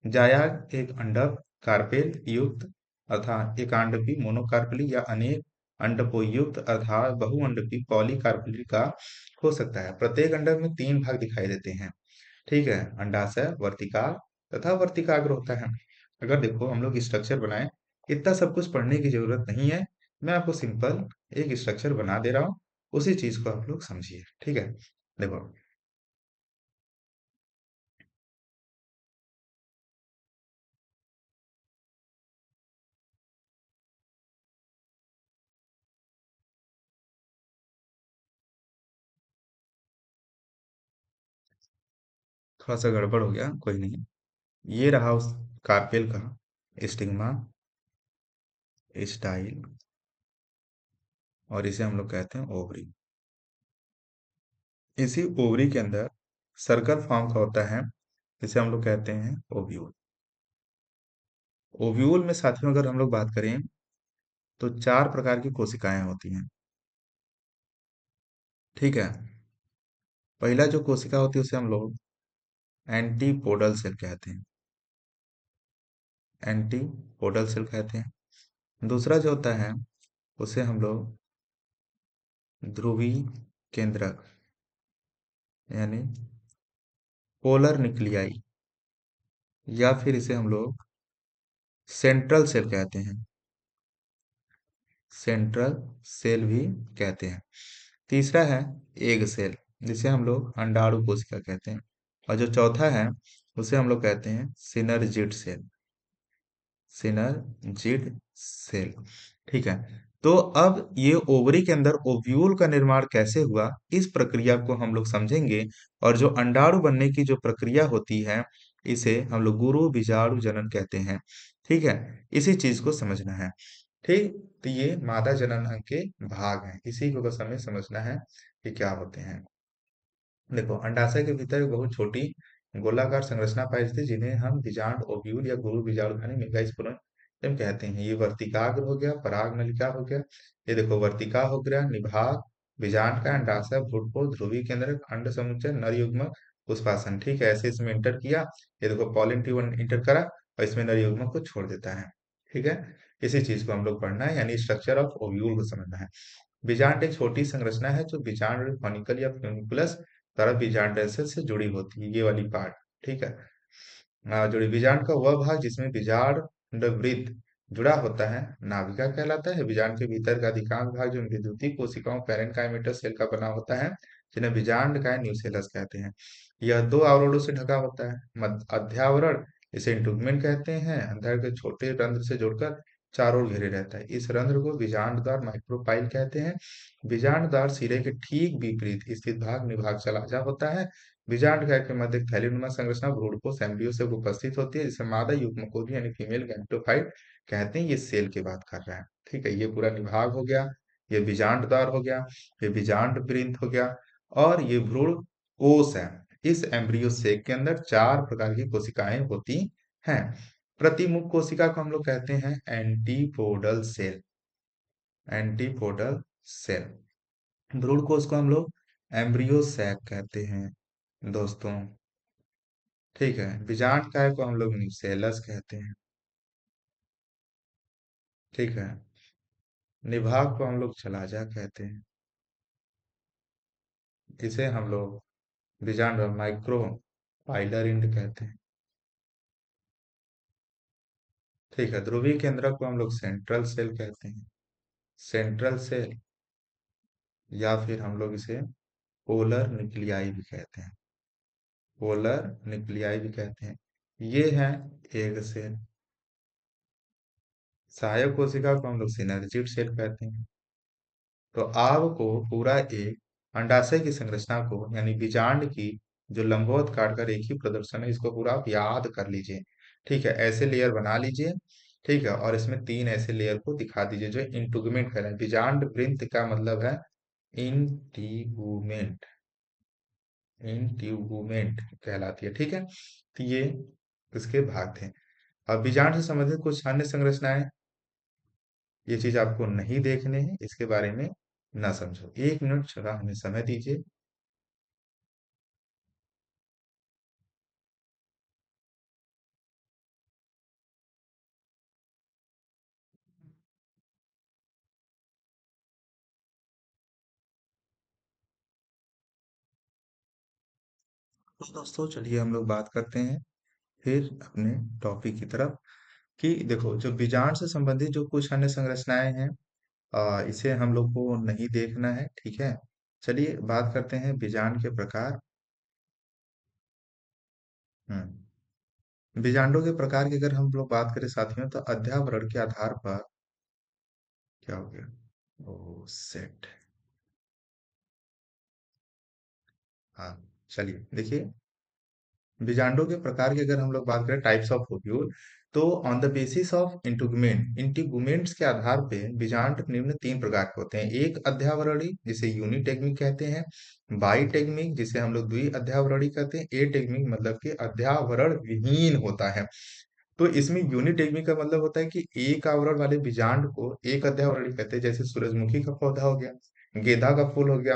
जायांग एक अंडक, कार्पेल युक्त अर्थात एकांडपी मोनोकार्पली या अनेक अंडकों युक्त अर्थात बहुअंडपी पॉलीकार्पली का हो सकता है। प्रत्येक अंडक में तीन भाग दिखाई देते हैं। ठीक है, अंडाशय, वर्तिकाल तथा वर्तिकाग्र होता है। अगर देखो हम लोग स्ट्रक्चर बनाए, इतना सब कुछ पढ़ने की जरूरत नहीं है। मैं आपको सिंपल एक स्ट्रक्चर बना दे रहा हूँ, उसी चीज को आप लोग समझिए। ठीक है, देखो थोड़ा सा गड़बड़ हो गया, कोई नहीं। ये रहा उस कार्पेल का स्टिग्मा, स्टाइल, और इसे हम लोग कहते हैं ओवरी। इसी ओवरी के अंदर सर्कल फॉर्म का होता है, जिसे हम लोग कहते हैं ओव्यूल। ओव्यूल में साथियों अगर हम लोग बात करें तो चार प्रकार की कोशिकाएं होती हैं। ठीक है, पहला जो कोशिका होती है उसे हम लोग एंटीपोडल सेल कहते हैं, एंटीपोडल सेल कहते हैं। दूसरा जो होता है उसे हम लोग ध्रुवी केंद्रक यानी पोलर न्यूक्लियाई, या फिर इसे हम लोग सेंट्रल सेल कहते हैं, सेंट्रल सेल भी कहते हैं। तीसरा है एग सेल, जिसे हम लोग अंडाणु कोशिका कहते हैं। और जो चौथा है उसे हम लोग कहते हैं सिनर्जिड सेल, सिनर्जिड सेल। ठीक है, तो अब ये ओवरी के अंदर ओव्यूल का निर्माण कैसे हुआ, इस प्रक्रिया को हम लोग समझेंगे। और जो अंडाणु बनने की जो प्रक्रिया होती है, इसे हम लोग गुरु बीजाणु जनन कहते हैं। ठीक है, इसी चीज को समझना है। ठीक, तो ये मादा जनन अंग के भाग हैं, इसी को बस हमें समझना है कि क्या होते हैं। देखो, अंडाशय के भीतर एक बहुत छोटी गोलाकार संरचना पाई जाती है, जिन्हें हम बीजांड ओव्यूल या गुरु बीजाणुधानी मेगा स्पुरम कहते हैं। ये वर्तिकाग्र हो गया, पराग नलिका हो गया, ये देखो वर्तिका हो गया, निभाग, बीजांड का अंडाशय, भ्रूणपोष, ध्रुवी केंद्रक, अंड समुच्चय, नर युग्मक, पुष्पासन। ठीक है, ऐसे इसमें इंटर किया, ये देखो पॉलिन ट्यूब इंटर करा और इसमें नर युग्मक को छोड़ देता है। ठीक है, इसी चीज को हम लोग पढ़ना है, यानी स्ट्रक्चर ऑफ ओव्यूल को समझना है। बीजांड एक छोटी संरचना है जो बीजांड फॉनिकल या फ्यूनिकुलस तरह बीजांड से जुड़ी होती है, ये वाली पार्ट। ठीक है, जुड़ी बीजांड का वह भाग जिसमें बीजांड वृत्त जुड़ा होता है नाभिका कहलाता है। बीजांड के भीतर का अधिकांश भाग जो विद्युतीय कोशिकाओं पैरेन्काइमेटस सेल का बना होता है, जिन्हें बीजांड का न्यूसेलस कहते हैं। यह दो आवरणों से ढका होता है। अध्यावरण इसे इंटुगमेंट कहते हैं, अंदर के छोटे रंध्र से जोड़कर चारों ओर घेरे रहता है। इस रंध्र को बीजांडद्वार माइक्रोपाइल कहते हैं। बीजांडदार सिरे के ठीक विपरीत स्थित भाग निभाग चलाजा होता है। बीजांड के मध्य एक थैलीनुमा संरचना भ्रूणपोष एम्ब्रियो से उपस्थित होती है, जिसे मादा युग्म को भी यानी फीमेल गैमेटोफाइट कहते हैं। ये सेल की बात कर रहा है। ठीक है, ये पूरा निभाग हो गया, ये बीजांडदार हो गया, ये बीजांड वृंत हो गया, और ये भ्रूण कोष है। इस एम्ब्रियो सेक के अंदर चार प्रकार की कोशिकाएं होती हैं। प्रतिमुख कोशिका को हम लोग कहते हैं एंटीपोडल सेल, एंटीपोडल सेल। भ्रूण कोष को हम लोग एम्ब्रियो सैक कहते हैं दोस्तों। ठीक है, बीजांड काय को हम लोग न्यूसेलस कहते हैं। ठीक है, निभाग को हम लोग चलाजा कहते हैं। इसे हम लोग बीजांड और माइक्रो पाइलर इंड कहते हैं। ठीक है, ध्रुवीय केंद्रक को हम लोग सेंट्रल सेल कहते हैं, सेंट्रल सेल, या फिर हम लोग इसे पोलर न्यूक्लियाई भी कहते हैं, पोलर न्यूक्लियाई भी कहते हैं। ये है एग सेल। सहायक कोशिका को हम लोग सिनर्जिड सेल कहते हैं। तो आपको पूरा एक अंडाशय की संरचना को यानी बीजांड की जो लंबवत काट का रेखीय प्रदर्शन है, इसको पूरा आप याद कर लीजिए। ठीक है, ऐसे लेयर बना लीजिए। ठीक है, और इसमें तीन ऐसे लेयर को दिखा दीजिए जो इंटुगमेंट करें। बीजांड वृंत का मतलब है इंटीगुमेंट, इंट्यूगुमेंट कहलाती है। ठीक है, तो ये इसके भाग थे। अब बीजांड से संबंधित कुछ अन्य संरचनाएं, ये चीज आपको नहीं देखने हैं, इसके बारे में ना समझो। 1 मिनट थोड़ा हमें समय दीजिए। तो दोस्तों चलिए हम लोग बात करते हैं फिर अपने टॉपिक की तरफ, कि देखो जो बीजांड से संबंधित जो कुछ अन्य संरचनाएं हैं, इसे हम लोग को नहीं देखना है। ठीक है, चलिए बात करते हैं बीजांड के प्रकार। हम्म बीजांडों के प्रकार की अगर हम लोग बात करें साथियों, तो अध्यावरण के आधार पर क्या हो गया, ओ सेट, हाँ चलिए देखिए, बीजांडों के प्रकार की अगर हम लोग बात करें टाइप्स ऑफ ओव्यूल, तो ऑन द बेसिस ऑफ इंटीगुमेंट, इंटीगुमेंट्स के आधार पे बीजांड निम्न तीन प्रकार के होते हैं। एक अध्यावरणी जिसे यूनिटेगमिक कहते हैं, बाईटेगमिक जिसे हम लोग द्वि अध्यावरणी कहते हैं, एटेगमिक मतलब कि अध्यावरण विहीन होता है। तो इसमें यूनिटेगमिक का मतलब होता है कि एक आवरण वाले बीजांड को एक अध्यावरणी कहते हैं, जैसे सूरजमुखी का पौधा हो गया, गेंदा का फूल हो गया,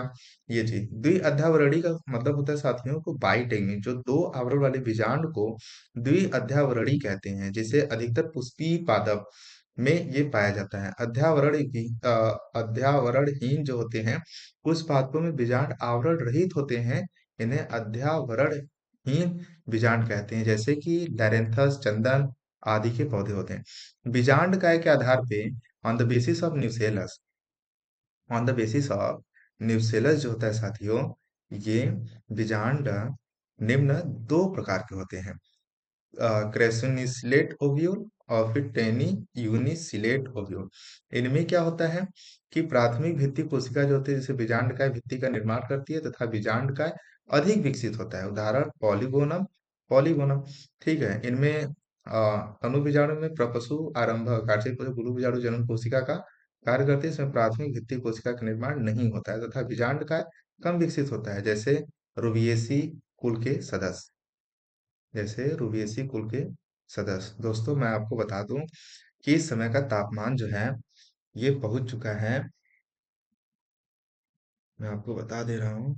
ये चीज। द्वि अध्यावरणी का मतलब होता है साथियों को बाईटेगमिक, जो दो आवरण वाले बीजांड को द्वि अध्यावरणी कहते हैं, जिसे अधिकतर पुष्पीय पादप में ये पाया जाता है। अध्यावरणहीन जो होते हैं, कुछ पादपों में बीजांड आवरण रहित होते हैं, इन्हें अध्यावरणहीन बीजांड कहते हैं, जैसे कि लैरेंथस, चंदन आदि के पौधे होते हैं। बीजांड काय के आधार पे, on the basis of nucellus, on the basis of nucellus जो होता है साथियों, ये बीजांड निम्न दो प्रकार के होते हैं, क्रेसुनिसिलेट ओव्यूल और फिर टेनी यूनिसिलेट ओव्यूल। इनमें क्या होता है कि प्राथमिक भित्ति कोशिका जो होती है, जैसे बीजांड भित्ति का निर्माण करती है, तथा बीजांड अधिक विकसित होता है। उदाहरण पॉलीगोनम, पॉलीगोनम। ठीक है, इनमें अणु बीजाणु में प्रपसु आरंभ कार्य गुरु बीजाणु जन्म कोशिका का कार्य करते हैं। इसमें प्राथमिक भित्ति कोशिका का निर्माण नहीं होता है, तथा बीजांड कम विकसित होता है, जैसे रुबिएसी कुल के सदस्य, जैसे रुबिएसी कुल के सदस्य। दोस्तों मैं आपको बता दूं कि इस समय का तापमान जो है ये पहुंच चुका है, मैं आपको बता दे रहा हूँ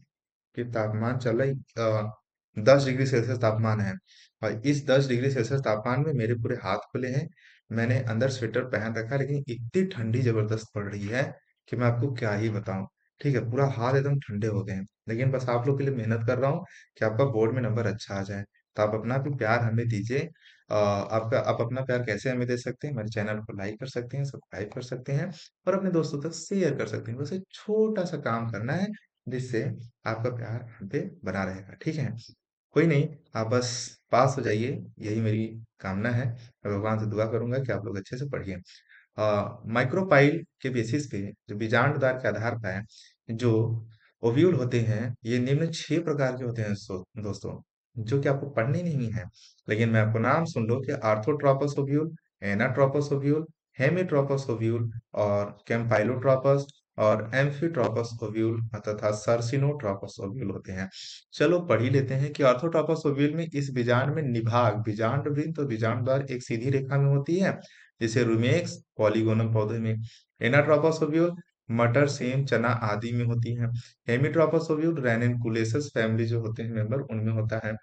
कि तापमान चल रहा है 10 डिग्री सेल्सियस तापमान है। और इस 10 डिग्री सेल्सियस तापमान में मेरे पूरे हाथ खुले हैं, मैंने अंदर स्वेटर पहन रखा है, लेकिन इतनी ठंडी जबरदस्त पड़ रही है कि मैं आपको क्या ही बताऊं। ठीक है, पूरा हाथ एकदम ठंडे हो गए हैं, लेकिन बस आप लोग के लिए मेहनत कर रहा हूँ कि आपका बोर्ड में नंबर अच्छा आ जाए। तो आप अपना भी प्यार हमें दीजिए। आप अपना प्यार कैसे हमें दे सकते हैं, हमारे चैनल को लाइक कर सकते हैं, सब्सक्राइब कर सकते हैं, और अपने दोस्तों तक शेयर कर सकते हैं। बस एक छोटा सा काम करना है, जिससे आपका प्यार हम पे बना रहेगा। ठीक है, कोई नहीं, आप बस पास हो जाइए, यही मेरी कामना है। मैं भगवान से दुआ करूंगा कि आप लोग अच्छे से पढ़िए। माइक्रोपाइल के बेसिस पे, जो बीजांड उदार के आधार पर है, जो ओव्यूल होते हैं, ये निम्न 6 प्रकार के होते हैं दोस्तों, जो कि आपको पढ़ने नहीं है, लेकिन मैं आपको नाम सुन लो कि आर्थोट्रोपस ओव्यूल, एनाट्रोपस ओव्यूल, हेमिट्रोपस ओव्यूल, और कैम्पाइलोट्रोपस और एम्फीट्रोपस ओव्यूल तथा सर्सिनोट्रोपस ओव्यूल होते हैं। चलो पढ़ ही लेते हैं कि ऑर्थोट्रोपस ओव्यूल में इस बीजांड में निभाग, बीजांड वृंत और बीजांड द्वार एक सीधी रेखा में होती है, जैसे रूमेक्स पॉलीगोनम पौधे में। एनाट्रोपस ओव्यूल मटर, सेम, चना आदि में होती है। हेमिट्रोपस ओव्यूल रैननकुलेसस फैमिली जो होते हैं मेंबर, उनमें होता है।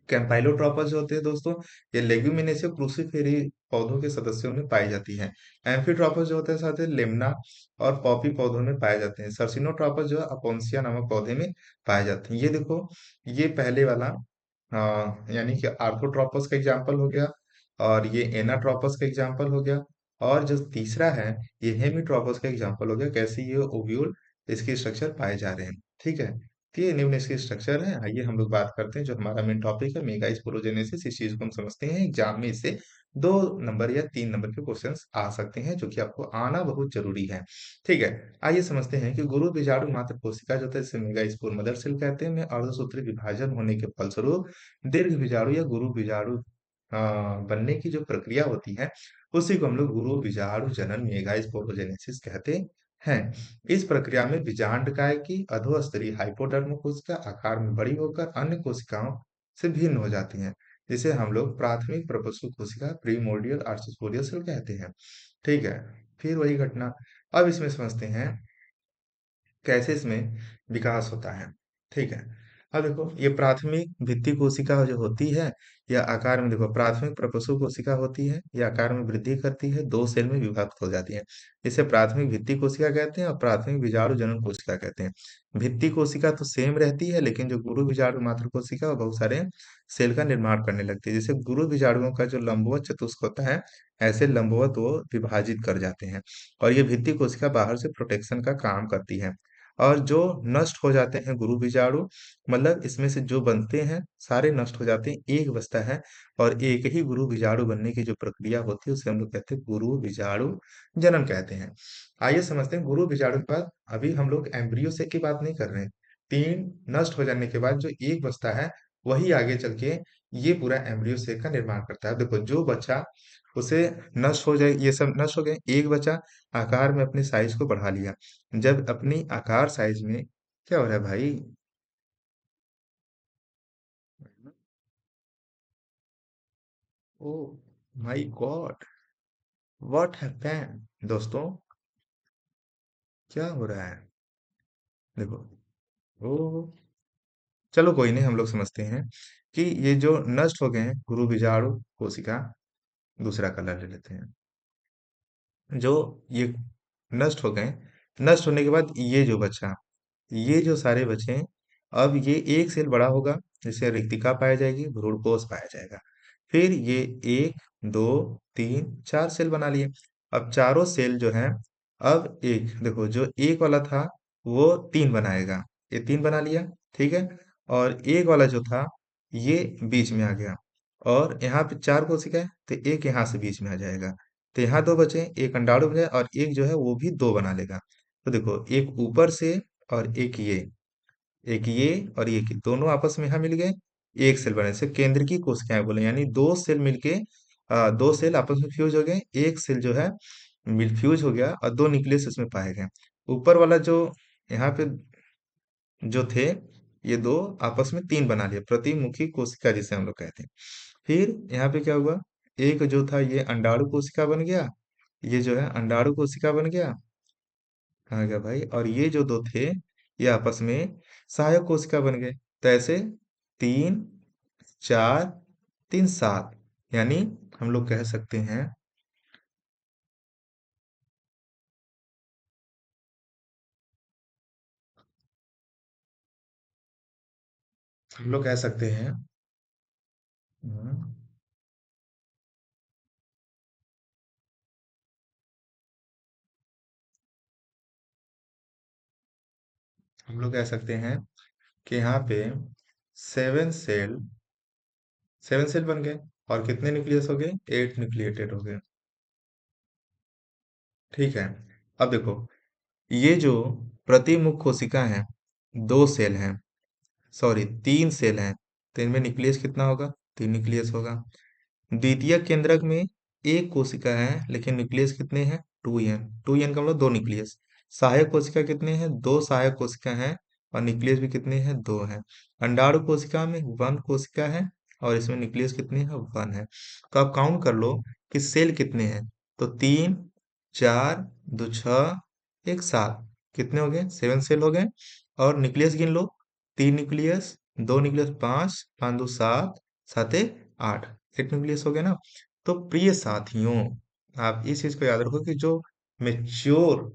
कैम्पाइलोट्रोपस जो होते हैं दोस्तों, ये लेग्यूमिनेसियस क्रूसिफेरी पौधों के सदस्यों में पाई जाती है। एम्फीट्रोपस जो होते हैं साथ ही लेमना और पॉपी पौधों में पाए जाते हैं। सर्सिनोट्रोपस जो है अपोन्सिया नामक पौधे में पाए जाते हैं। ये देखो, ये पहले वाला यानी कि आर्थोट्रोपस का एग्जाम्पल हो गया, और ये एनाट्रोपस का एग्जाम्पल हो गया, और जो तीसरा है ये हेमिट्रोपस का एग्जाम्पल हो गया। कैसे ये ओव्यूल, इसकी स्ट्रक्चर पाए जा रहे हैं। ठीक है, तो ये निम्न इसके स्ट्रक्चर है। आइए हम लोग बात करते हैं जो हमारा मेन टॉपिक है मेगा स्पोरोजेनेसिस। इस चीज को हम समझते हैं, एग्जाम में इससे 2 नंबर या 3 नंबर के क्वेश्चंस आ सकते हैं, जो कि आपको आना बहुत जरूरी है। ठीक है, आइए समझते हैं कि गुरु बीजाणु मात्र कोशिका जो होता है, इसे मेगा स्पोर मदर सेल कहते हैं, में अर्धसूत्री विभाजन होने के फलस्वरूप दीर्घ बीजाणु या गुरु बीजाणु बनने की जो प्रक्रिया होती है, उसी को हम लोग गुरु बीजाणु जनन मेगा स्पोरोजेनेसिस कहते हैं। इस प्रक्रिया में बीजांडकाय की अधोस्तरीय हाइपोडर्म कोशिका आकार में बड़ी होकर अन्य कोशिकाओं से भिन्न हो जाती हैं, जिसे हम लोग प्राथमिक प्रपस्व कोशिका प्रीमोर्डियल आर्चिस्पोरियल सेल कहते हैं। ठीक है, फिर वही घटना। अब इसमें समझते हैं कैसे इसमें विकास होता है। ठीक है, अब देखो ये प्राथमिक भित्ति कोशिका जो होती है, यह आकार में देखो प्राथमिक प्रपसु कोशिका होती है, यह आकार में वृद्धि करती है, 2 सेल में विभक्त हो जाती है। इसे प्राथमिक भित्ति कोशिका कहते हैं और प्राथमिक बीजाणु जनन कोशिका कहते हैं। भित्ति कोशिका तो सेम रहती है, लेकिन जो गुरु बीजाणु मात्र कोशिका वो बहुत सारे सेल का निर्माण करने लगती है। जैसे गुरु बीजाणुओं का जो लंबवत चतुष्क होता है, ऐसे लंबवत वो विभाजित कर जाते हैं, और ये भित्ति कोशिका बाहर से प्रोटेक्शन का काम करती है। और जो नष्ट हो जाते हैं गुरु बीजाणु, मतलब इसमें से जो बनते हैं सारे नष्ट हो जाते हैं, एक बचता है, और एक ही गुरु बीजाणु बनने की जो प्रक्रिया होती है उसे हम लोग कहते हैं गुरु बीजाणु जनन कहते हैं। आइए समझते हैं गुरु बीजाणु के बाद। अभी हम लोग एम्ब्रियो से की बात नहीं कर रहे हैं। 3 नष्ट हो जाने के बाद जो एक बचता है, वही आगे चल के ये पूरा एम्ब्रियो सेक का निर्माण करता है। देखो जो बचा उसे नष्ट हो जाए, ये सब नष्ट हो गए, एक बचा आकार में अपने साइज को बढ़ा लिया। जब अपनी आकार साइज में क्या हो रहा है भाई? Oh my God, what happened दोस्तों, क्या हो रहा है? देखो, ओ चलो कोई नहीं, हम लोग समझते हैं कि ये जो नष्ट हो गए हैं गुरु बीजाणु कोशिका, दूसरा कलर ले लेते हैं। जो ये नष्ट हो गए, नष्ट होने के बाद ये जो बचा, ये जो सारे बचे, अब ये एक सेल बड़ा होगा, जिसे रिक्तिका पाया जाएगी, भ्रूणपोष पाया जाएगा। फिर ये 1 2 3 4 सेल बना लिए। अब चारों सेल जो है, अब एक देखो जो एक वाला था वो 3 बनाएगा, ये 3 बना लिया। ठीक है, और एक वाला जो था ये बीच में आ गया, और यहाँ पे 4 कोशिका है तो एक यहाँ से बीच में आ जाएगा। तो यहाँ 2 बचे, एक अंडाणु बन जाए और एक जो है वो भी 2 बना लेगा। तो देखो एक ऊपर से और एक ये और ये की दोनों आपस में यहाँ मिल गए, एक सेल बने से केंद्र की कोशिकाएं बोले, यानी 2 सेल मिलके 2 सेल आपस में फ्यूज हो गए, एक सेल जो है मिल फ्यूज हो गया और 2 न्यूक्लियस इसमें पाए गए। ऊपर वाला जो यहाँ पे जो थे, ये दो आपस में 3 बना लिए, प्रतिमुखी कोशिका जिसे हम लोग कहते हैं। फिर यहाँ पे क्या हुआ, एक जो था ये अंडाणु कोशिका बन गया, ये जो है अंडाणु कोशिका बन गया, कहाँ गया भाई, और ये जो दो थे ये आपस में सहायक कोशिका बन गए। तो ऐसे 3 4 3 7, यानी हम लोग कह सकते हैं, हम लोग कह सकते हैं, हम्म, हम लोग कह सकते हैं कि यहाँ पे 7 सेल 7 सेल बन गए, और कितने न्यूक्लियस हो गए? 8 न्यूक्लिएटेड हो गए। ठीक है, अब देखो ये जो प्रतिमुख कोशिका है, 2 सेल हैं, सॉरी 3 सेल हैं, तो इनमें न्यूक्लियस कितना होगा? 3 न्यूक्लियस होगा। द्वितीय केंद्रक में एक कोशिका है, लेकिन न्यूक्लियस कितने हैं? 2n, 2n का मतलब 2 न्यूक्लियस। सहायक कोशिका कितने हैं? 2 सहायक कोशिका हैं, और न्यूक्लियस भी कितने हैं? 2 हैं। अंडाणु कोशिका में 1 कोशिका है, और इसमें न्यूक्लियस कितने हैं? 1 है। तो आप काउंट कर लो कि सेल कितने हैं। तो 3 4 2 6 1 7, कितने हो गए? 7 सेल हो गए। और न्यूक्लियस गिन लो, 3 न्यूक्लियस, 2 न्यूक्लियस, 5 5 2 7, 7 8, 8 न्यूक्लियस हो गया ना। तो प्रिय साथियों, आप इस चीज को याद रखो कि जो मेच्योर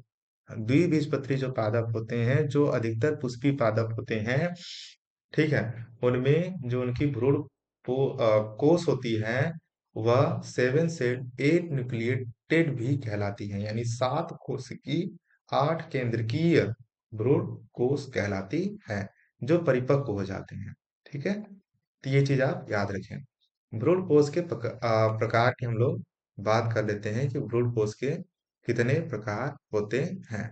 द्विबीजपत्री जो पादप होते हैं, जो अधिकतर पुष्पी पादप होते हैं, ठीक है, उनमें जो उनकी कोष होती है, वह 7 से 8 न्यूक्लिएटेड भी कहलाती है, यानी 7 कोशिकी 8 केंद्रकीय भ्रूण कोष कहलाती है, जो परिपक्व हो जाते हैं। ठीक है, तो ये चीज आप याद रखें। ब्रूड फोर्स के प्रकार की हम लोग बात कर लेते हैं कि ब्रूड फोर्स के कितने प्रकार होते हैं।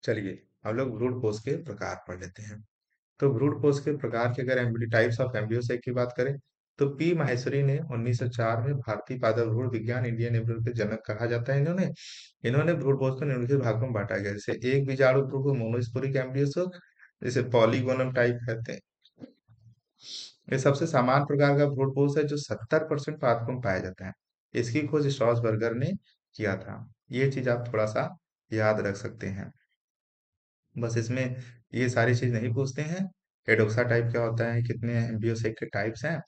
चलिए हम लोग ब्रूड फोर्स के प्रकार पढ़ लेते हैं। तो ब्रूट फोर्स के प्रकार के अगर एमबीडी टाइप्स ऑफ एम्ब्रियोसेक की बात करें, तो पी माहेश्वरी ने 1904 में भारतीय पादप भ्रूण विज्ञान इंडियन एम्ब्रियो के जनक कहा जाता है इन्होंने। इन्होंने ब्रूट फोर्स को निम्नलिखित भागों में बांटा गया, जैसे एक बीजाणु भ्रूण को मोनोस्पोरिक एम्ब्रियोसेक, जिसे पॉलीगोनम टाइप कहते हैं। ये सबसे सामान्य प्रकार का ब्रूट फोर्स है जो 70% पादपों में पाया जाता है। इसकी खोज स्ट्रॉसबर्गर ने किया था। ये चीज आप थोड़ा सा याद रख सकते हैं। बस इसमें ये सारी चीज नहीं पूछते हैं। हेडोक्सा टाइप क्या होता है, कितने एम्ब्रियोसेक के टाइप्स हैं,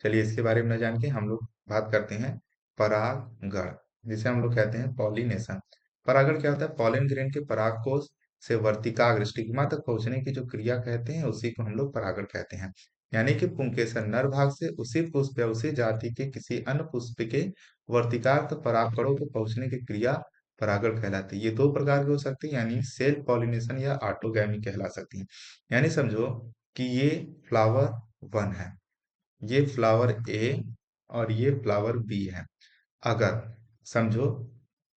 चलिए इसके बारे में न जान के हम लोग बात करते हैं परागण, जिसे हम लोग कहते हैं पॉलिनेशन। परागण क्या होता है, पॉलिन ग्रेन के परागकोश से वर्तिकाग्र स्टिग्मा तक पहुंचने की जो क्रिया कहते हैं उसी को हम लोग परागण कहते हैं। यानी कि पुंकेसर नर भाग से उसी पुष्प या उसी जाति के किसी अन्य पुष्प के वर्तिकाग्र तक परागकणों को पहुंचने की क्रिया परागण कहलाती है। ये दो प्रकार की हो सकती है, यानी सेल्फ पॉलिनेशन या ऑटोगैमी कहला सकती है। यानी समझो कि ये फ्लावर वन है, ये फ्लावर ए और ये फ्लावर बी है। अगर समझो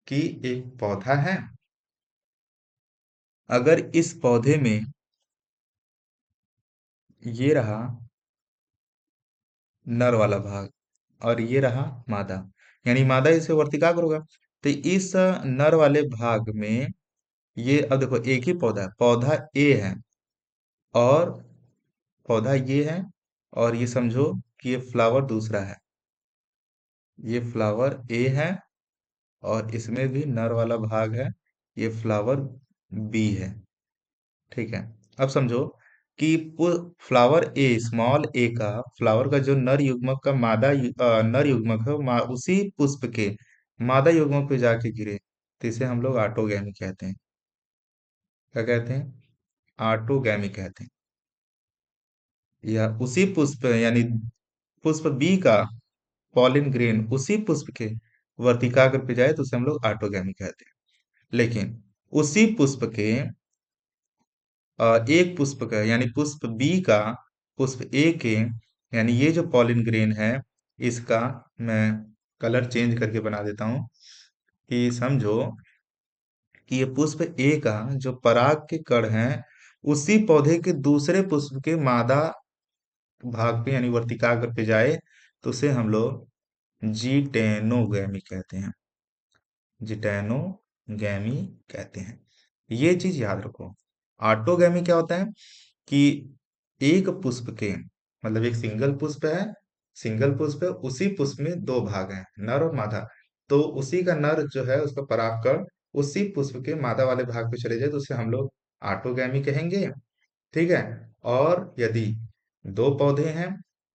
कि एक पौधा है, अगर इस पौधे में ये रहा नर वाला भाग और ये रहा मादा, यानी मादा इसे वर्तिकाग्र होगा। तो इस नर वाले भाग में ये, अब देखो एक ही पौधा है, पौधा ए है और पौधा ये है, और ये समझो कि ये फ्लावर दूसरा है, ये फ्लावर ए है और इसमें भी नर वाला भाग है, ये फ्लावर बी है। ठीक है, अब समझो कि फ्लावर ए, स्मॉल ए का, फ्लावर का जो नर युग्मक का नर युग्मक है वो उसी पुष्प के मादा युग्मक पे जाके गिरे, तो इसे हम लोग ऑटोगैमी कहते हैं। क्या कहते हैं, ऑटोगैमी कहते हैं। या उसी पुष्प यानी पुष्प बी का पॉलिन ग्रेन उसी पुष्प के वर्तिकाग्र पे जाए तो उसे हम लोग ऑटोगैमी कहते हैं। लेकिन उसी पुष्प के एक पुष्प का यानी पुष्प बी का पुष्प ए के, यानी ये जो पॉलिन ग्रेन है, इसका मैं कलर चेंज करके बना देता हूं कि समझो कि ये पुष्प ए का जो पराग के कण हैं उसी पौधे के दूसरे पुष्प के मादा भाग पे यानी वर्तिकाग्र पे जाए तो उसे हम लोग जीटेनोगैमी कहते हैं। जिटैनोगैमी कहते हैं। ये चीज याद रखो। ऑटोगैमी क्या होता है कि एक पुष्प के, मतलब एक सिंगल पुष्प है, सिंगल पुष्प है, उसी पुष्प में दो भाग हैं, नर और मादा। तो उसी का नर जो है उसका परागकण उसी पुष्प के मादा वाले भाग पे चले जाए तो उसे हम लोग ऑटोगैमी कहेंगे। ठीक है, और यदि दो पौधे हैं,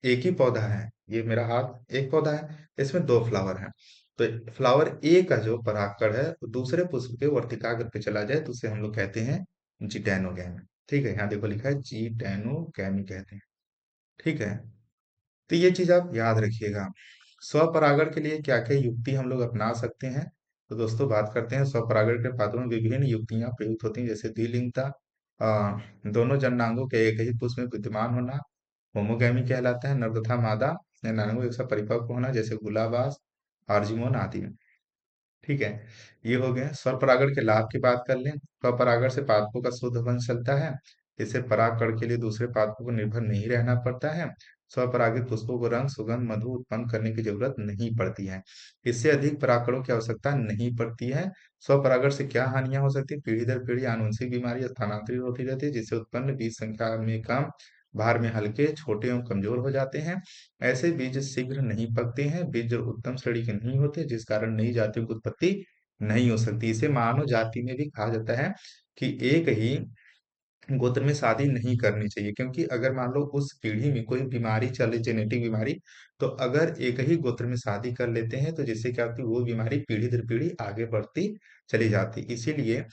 एक ही पौधा है, ये मेरा हाथ एक पौधा है, इसमें दो फ्लावर हैं, तो फ्लावर ए का जो परागकण है वो दूसरे पुष्प के वर्तिकाग्र पे चला जाए तो उसे हम लोग कहते हैं जिटैनोगैमी। ठीक है, यहाँ देखो लिखा है जिटैनोगैमी कहते हैं। ठीक है, तो ये चीज आप याद रखिएगा। स्वपरागण के लिए क्या क्या युक्ति हम लोग अपना सकते हैं, तो दोस्तों बात करते हैं। स्वपरागण के पात्रों में विभिन्न युक्तियां प्रयुक्त होती हैं, जैसे द्विलिंगता, दोनों जननांगों के एक ही पुष्प में विद्यमान होना होमोगैमी कहलाता है। नर तथा मादा जननांगों एक साथ परिपक्व होना, जैसे गुलाबास, आर्जिमोन आदि। ठीक है, ये हो गए। स्वपरागण के लाभ की बात कर लें। स्वपरागण से पादपों का शुद्ध वंश चलता है। इससे परागकण के लिए दूसरे पादपों पर निर्भर नहीं रहना पड़ता है। स्वपरागित पुष्पों को रंग, सुगंध, मधु उत्पन्न करने की जरूरत नहीं पड़ती है। इससे अधिक परागकणों की आवश्यकता नहीं पड़ती है। स्वपरागण से क्या हानियां हो सकती है, पीढ़ी दर पीढ़ी आनुवंशिक बीमारी स्थानांतरित होती रहती है, जिससे उत्पन्न बीज संख्या में कम, भार में हल्के, छोटे एवं कमजोर हो जाते हैं। ऐसे बीज शीघ्र नहीं पकते हैं, बीज जो उत्तम श्रेणी के नहीं होते, जिस कारण नई जातियों की उत्पत्ति नहीं हो सकती। इसे मानव जाति में भी कहा जाता है कि एक ही गोत्र में शादी नहीं करनी चाहिए, क्योंकि अगर मान लो उस पीढ़ी में कोई बीमारी चले, जेनेटिक बीमारी, तो अगर एक ही गोत्र में शादी कर लेते हैं तो जिससे क्या होती है, वो बीमारी पीढ़ी दर पीढ़ी आगे बढ़ती चली जाती। इसीलिए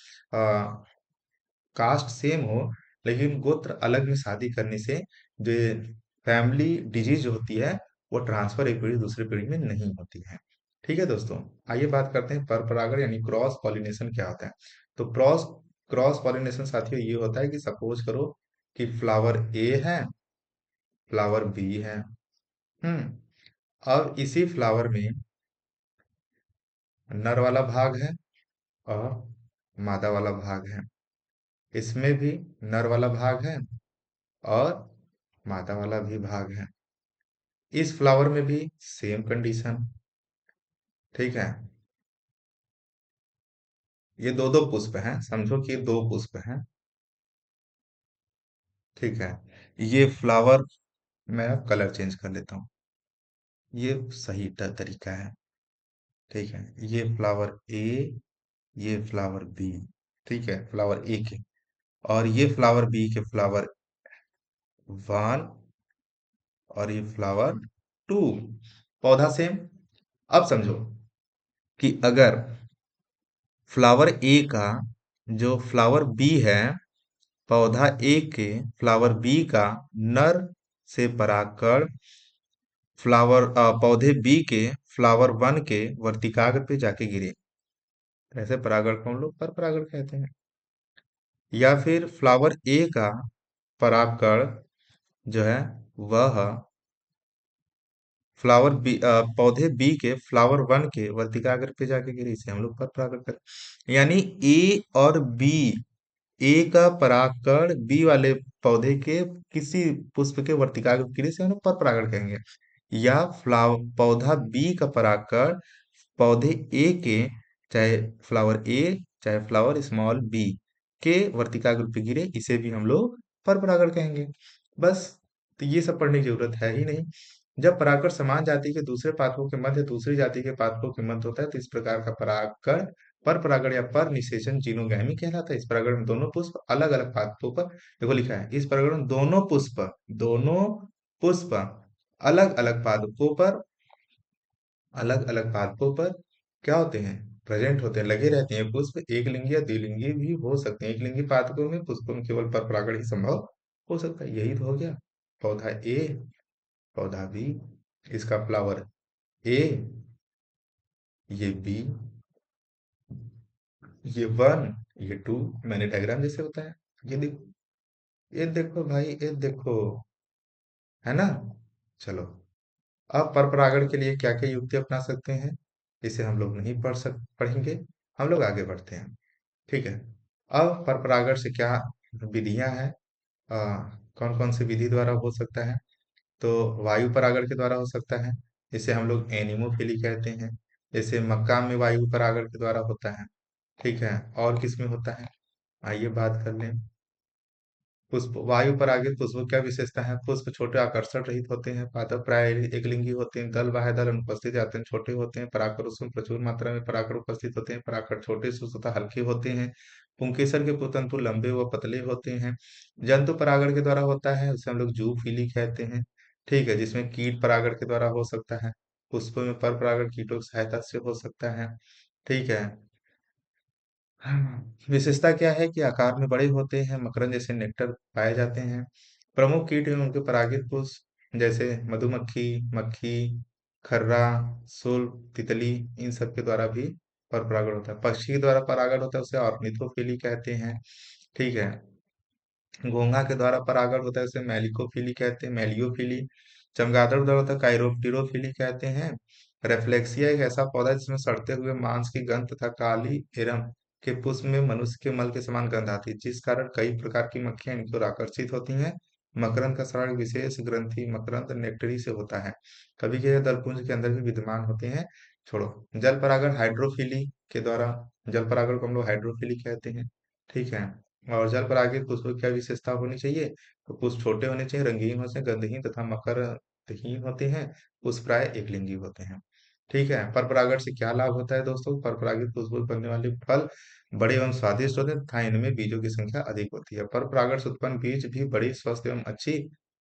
कास्ट सेम हो लेकिन गोत्र अलग में शादी करने से जो फैमिली डिजीज होती है वो ट्रांसफर एक पीढ़ी दूसरी पीढ़ी में नहीं होती है। ठीक है दोस्तों, आइए बात करते हैं पर परागण यानी क्रॉस पॉलिनेशन क्या होता है। तो क्रॉस क्रॉस पॉलिनेशन साथियों ये होता है कि सपोज करो कि फ्लावर ए है, फ्लावर बी है। अब इसी फ्लावर में नर वाला भाग है और मादा वाला भाग है। इसमें भी नर वाला भाग है और मादा वाला भी भाग है। इस फ्लावर में भी सेम कंडीशन। ठीक है, ये दो दो पुष्प हैं, समझो कि ये दो पुष्प हैं। ठीक है, ये फ्लावर, मैं अब कलर चेंज कर लेता हूँ, ये सही तरीका है। ठीक है, ये फ्लावर ए, ये फ्लावर बी। ठीक है, फ्लावर ए के और ये फ्लावर बी के फ्लावर वन और ये फ्लावर टू, पौधा सेम। अब समझो कि अगर फ्लावर ए का जो फ्लावर बी है, पौधा ए के फ्लावर बी का नर से परागकण पौधे बी के फ्लावर वन के वर्तिकाग्र पे जाके गिरे, ऐसे परागण को हम लोग पर परागण कहते हैं। या फिर फ्लावर ए का परागकण जो है वह पौधे बी के फ्लावर वन के वर्तिकाग्र पे जाके गिरे, इसे हम लोग पर परागण करते हैं। यानी ए और बी, ए का परागकण बी वाले पौधे के किसी पुष्प के वर्तिकाग्र गिरे से हम लोग पर परागण कहेंगे। या पौधा बी का परागकण पौधे ए के, चाहे फ्लावर ए चाहे फ्लावर स्मॉल बी के वर्तिकाग्र पे गिरे, इसे भी हम लोग पर परागण कहेंगे। बस, तो ये सब पढ़ने की जरूरत है ही नहीं। जब परागकण समान जाति के दूसरे पादपों के मध्य दूसरी जाति के पादपों के मध्य होता है तो इस प्रकार का परागकण पर परागण या पर निषेचन जीनोगैमी कहलाता है। इस परागण में दोनों पुष्प अलग अलग पादपों पर, देखो लिखा है, इस परागण में दोनों पुष्प अलग अलग पादपों पर, अलग अलग पादपों पर क्या होते हैं, प्रेजेंट होते हैं, लगे रहते हैं। पुष्प एक लिंगी या द्विलिंगी भी हो सकते हैं। एक लिंगी पादपों में पुष्पों में केवल पर परागण ही संभव हो सकता है। यही तो हो गया, पौधा ए, पौधा बी, इसका फ्लावर ए, ये बी, ये वन, ये टू, मैंने डायग्राम जैसे होता है। ये देखो, ये देखो भाई, ये देखो, है ना। चलो, अब पर परागण के लिए क्या क्या युक्ति अपना सकते हैं, इसे हम लोग नहीं पढ़ेंगे, हम लोग आगे बढ़ते हैं। ठीक है, अब पर परागण से क्या विधियां हैं, कौन कौन सी विधि द्वारा हो सकता है। तो वायु परागण के द्वारा हो सकता है, इसे हम लोग एनिमोफिली कहते हैं। जैसे मक्का में वायु परागण के द्वारा होता है। ठीक है, और किस में होता है, आइए बात कर लें। पुष्प, वायु परागित पुष्प क्या विशेषता है, पुष्प छोटे आकर्षण रहित होते हैं, पादप प्राय एकलिंगी होते हैं, दल बाह्य दल अनुपस्थित आते हैं, छोटे होते हैं, परागकण उसमें प्रचुर मात्रा में परागकण उपस्थित होते हैं, परागकण छोटे सुस्त हल्के होते हैं, पुंकेसर के पुतंतु लंबे व पतले होते हैं। जंतु परागण के द्वारा होता है, उसे हम लोग जूफिली कहते हैं। ठीक है, जिसमें कीट परागण के द्वारा हो सकता है। पुष्पों में पर परागण कीटों की सहायता से हो सकता है। ठीक है, हाँ, विशेषता क्या है कि आकार में बड़े होते हैं, मकरंद जैसे नेक्टर पाए जाते हैं। प्रमुख कीट एवं उनके परागित पुष्प जैसे मधुमक्खी, मक्खी, खर्रा, सुल, तितली, इन सब के द्वारा भी पर परागण होता है। पक्षी के द्वारा परागण होता है, उसे ऑर्निथोफिली कहते हैं। ठीक है, घोंघा के द्वारा परागण होता है, उसे मेलिकोफिली कहते हैं, मेलियोफिली। चमगादड़ द्वारा होता है, काइरोप्टेरोफिली कहते हैं। रेफ्लेक्सिया एक ऐसा पौधा है जिसमें सड़ते हुए मांस की गंध तथा काली एरम के पुष्प में मनुष्य के मल के समान गंध आती है, जिस कारण कई प्रकार की मक्खियां इनकी ओर आकर्षित होती हैं। मकरंद का स्राव एक विशेष ग्रंथि मकरंद नेक्टरी से होता है, कभी कभी दलपुंज के अंदर भी विद्यमान होते हैं। छोड़ो, जल परागण हाइड्रोफिली के द्वारा, जल परागण को हम लोग हाइड्रोफिली कहते हैं। ठीक है, और जल परागित पुष्प की क्या विशेषता होनी चाहिए, तो पुष्प छोटे होने चाहिए, रंगीन होते हैं, गंधहीन तथा मकरहीन होते हैं, पुष्प प्राय एक लिंगी होते हैं। ठीक है, पर परागण से क्या लाभ होता है दोस्तों, पर परागित पुष्प से बनने वाले फल बड़े एवं स्वादिष्ट होते हैं तथा इनमें बीजों की संख्या अधिक होती है। पर परागण से उत्पन्न बीज भी बड़ी स्वस्थ एवं अच्छी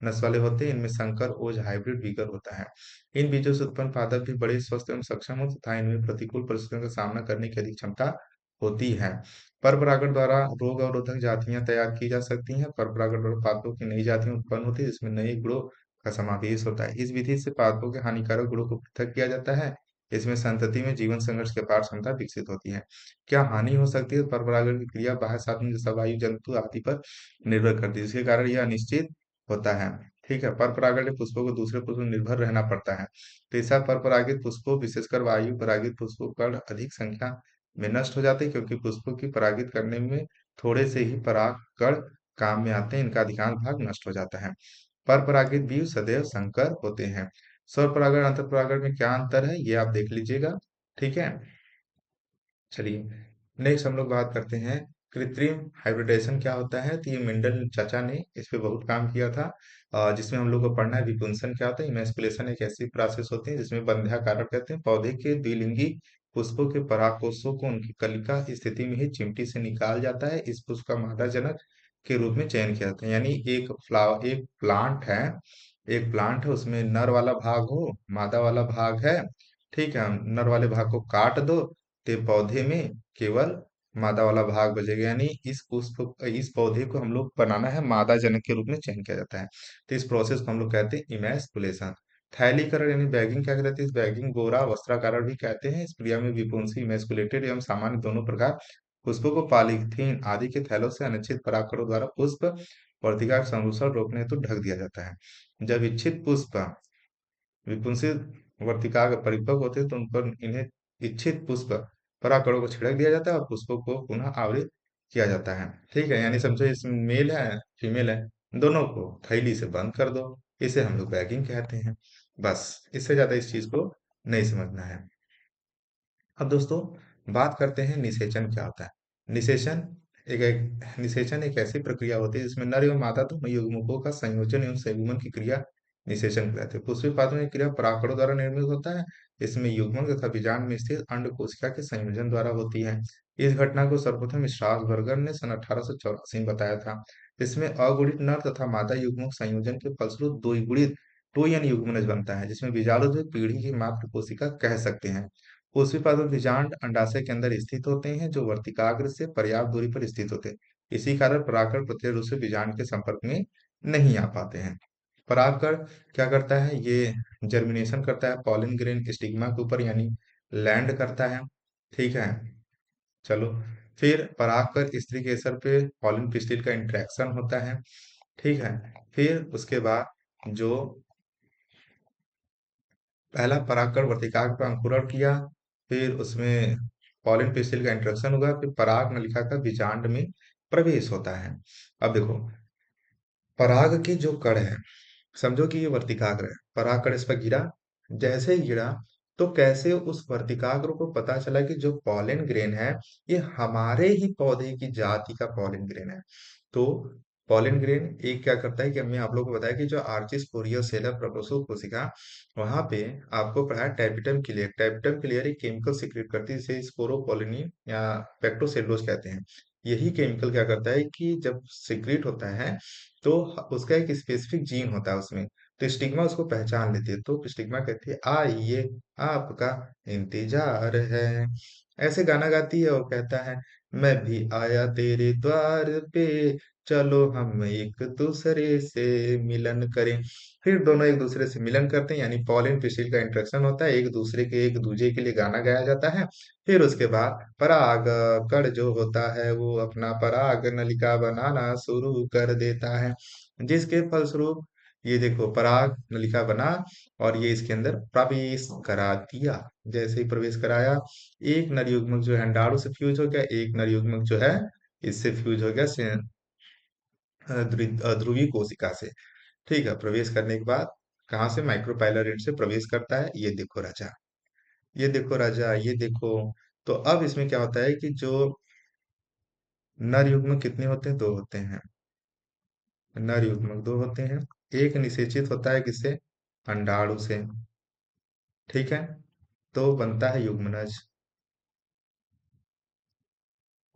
नस्ल वाले होते हैं, इनमें संकर ओज हाइब्रिड बीगर होता है। इन बीजों से उत्पन्न पादप भी बड़े स्वस्थ एवं सक्षम होते तथा इनमें प्रतिकूल परिस्थितियों का सामना करने की अधिक क्षमता होती है। पर परागण द्वारा रोग अवरोधक जातियां तैयार की जा सकती हैं। पर परागण द्वारा पादपों की नई जातियां उत्पन्न होती है, जिसमें नए गुणों का समावेश होता है। इस विधि से पादपों के हानिकारक गुणों को पृथक किया जाता है इसमें संतति में जीवन संघर्ष की अपार क्षमता विकसित होती है। क्या हानि हो सकती है? परपरागण की क्रिया बाह्य साधन जैसे वायु, जंतु आदि पर निर्भर करती है, जिसके कारण यह अनिश्चित होता है। ठीक है, परपरागण में पुष्पों को दूसरे पुष्प पर निर्भर रहना पड़ता है। तो ऐसा परपरागित पुष्पों, विशेषकर वायु परागित पुष्पों का अधिक संख्या में नष्ट हो जाते हैं, क्योंकि पुष्पों की परागित करने में थोड़े से ही परागकण काम में आते हैं, इनका अधिकांश भाग नष्ट हो जाता है। परपरागित बीज सदैव संकर होते हैं। स्वर परागण अंतर परागण में क्या अंतर है, ये आप देख लीजिएगा। ठीक है, चलिए नेक्स्ट हम लोग बात करते हैं कृत्रिम हाइब्रिडेशन क्या होता है। तो ये मेंडल चाचा ने इस पे बहुत काम किया था, जिसमें हम लोग को पढ़ना है विपुंसन क्या होता है। इमेस्कुलेशन एक ऐसी प्रोसेस होती है जिसमें बंध्याकारक कहते हैं पौधे के द्विलिंगी पुष्पों के परागकोशों को उनकी कलिका स्थिति में ही चिमटी से निकाल जाता है। इस पुष्प का मादा जनक के रूप में चयन किया जाता है। यानी एक प्लांट है, उसमें नर वाला भाग हो, मादा वाला भाग है। ठीक है, नर वाले भाग को काट दो, तो पौधे में केवल मादा वाला भाग बचेगा। यानी इस पौधे को हम लोग बनाना है, मादा जनक के रूप में चयन किया जाता है। तो इस प्रोसेस को हम लोग कहते हैं इमैस्कुलेशन। थैलीकरण यानी बैगिंग क्या कहते हैं? इस बैगिंग गोरा वस्त्राकरण भी कहते हैं। इस क्रिया में विपुंसी इमैस्कुलेटेड एवं सामान्य दोनों प्रकार पुष्पों को पॉलीथीन आदि के थैलों से अनिश्चित परागकणों द्वारा पुष्प वर्तिका संदूषण रोकने हेतु ढक दिया जाता है। जब इच्छित पुष्प विपुंसित वर्तिका परिपक्व होते हैं तो उन पर इन्हें इच्छित पुष्प परागकणों को छिड़क दिया जाता है और पुष्पों को पुनः आवृत किया जाता है। ठीक है, यानी समझो इसमें मेल है, फीमेल है, दोनों को थैली से बंद कर दो। इसे हम लोग बैगिंग कहते हैं। बस, इससे ज्यादा इस चीज को नहीं समझना है। अब दोस्तों बात करते हैं निषेचन क्या होता है। निषेचन एक ऐसी प्रक्रिया होती है जिसमें नर एवं मादा दोनों युग्मकों का संयोजन एवं संयुग्मन की क्रिया निषेचन कहलाती है। पुष्पीय पात्र में क्रिया परागकणों द्वारा निर्मित होता है। इसमें युग्मन तथा बीजांड में स्थित अंड कोशिका के संयोजन द्वारा होती है। इस घटना को सर्वप्रथम स्ट्रासबर्गर ने सन 1884 में बताया था। इसमें अगुणित नर तथा मादा युग्मक संयोजन के फलस्वरूप द्विगुणित टू एन युग्मनज बनता है, जिसमें बीजाणु पीढ़ी की मात्र कोशिका कह सकते हैं। पुष्पीपाद बीजांड अंडाशय के अंदर स्थित होते हैं, जो वर्तिकाग्र से पर्याप्त दूरी पर स्थित होते हैं। इसी कारण परागकण प्रत्यक्ष रूप से बीजांड के संपर्क में नहीं आ पाते हैं। परागकण क्या करता है? ये जर्मिनेशन करता है पॉलिन ग्रेन स्टिग्मा के ऊपर, यानी लैंड करता है। ठीक है, चलो, फिर परागकण स्त्री केसर पे पॉलिन पिस्टिल का इंटरेक्शन होता है। ठीक है, फिर उसके बाद जो पहला परागकण वर्तिकाग्र पर अंकुरण किया, फिर उसमें पॉलिन पिस्टिल का इंट्रोडक्शन हुआ, फिर पराग नलिका का बीजांड में प्रवेश होता है। अब देखो, पराग के जो कण है, समझो कि ये वर्तिकाग्र है, परागकण इस पर गिरा। जैसे ही गिरा तो कैसे उस वर्तिकाग्र को पता चला कि जो पॉलन ग्रेन है ये हमारे ही पौधे की जाति का पॉलन ग्रेन है। तो पॉलन ग्रेन एक क्या करता है कि हमने आप लोगों को बताया कि जो आर्चिस कोरियोसेला प्रोटोसो कोशिका, वहां पे आपको पढ़ा टैपिटम क्लियर। टैपिटम क्लियर एक केमिकल सीक्रेट करती है जिसे स्पोरोपोलिनी या पेक्टोसेल्यूलोज कहते हैं। यही केमिकल क्या करता है कि जब सीक्रेट होता है तो उसका एक स्पेसिफिक जीन होता है उसमें, तो स्टिग्मा उसको पहचान लेती है। तो स्टिग्मा कहती है आइए आपका इंतजार है, ऐसे गाना गाती है और कहता है मैं भी आया तेरे द्वार पे, चलो हम एक दूसरे से मिलन करें। फिर दोनों एक दूसरे से मिलन करते हैं, यानी पॉलिन पिस्टिल का इंट्रक्शन होता है, एक दूजे के लिए गाना गाया जाता है। फिर उसके बाद पराग कण जो होता है वो अपना पराग नलिका बनाना शुरू कर देता है, जिसके फलस्वरूप ये देखो पराग नलिका बना और ये इसके अंदर प्रवेश करा दिया। जैसे ही प्रवेश कराया, एक नर युग्मक जो है अंडाणु से फ्यूज हो गया, एक नर युग्मक जो है इससे फ्यूज हो गया ध्रुवीय कोशिका से। ठीक है, प्रवेश करने के बाद कहाँ से? माइक्रोपाइलर से प्रवेश करता है। ये देखो राजा, ये देखो राजा, ये देखो। तो अब इसमें क्या होता है कि जो नर युग्मक कितने होते हैं? दो होते हैं। नर युग्मक दो होते हैं। एक निषेचित होता है किससे? अंडाणु से। ठीक है, तो बनता है युग्मनज।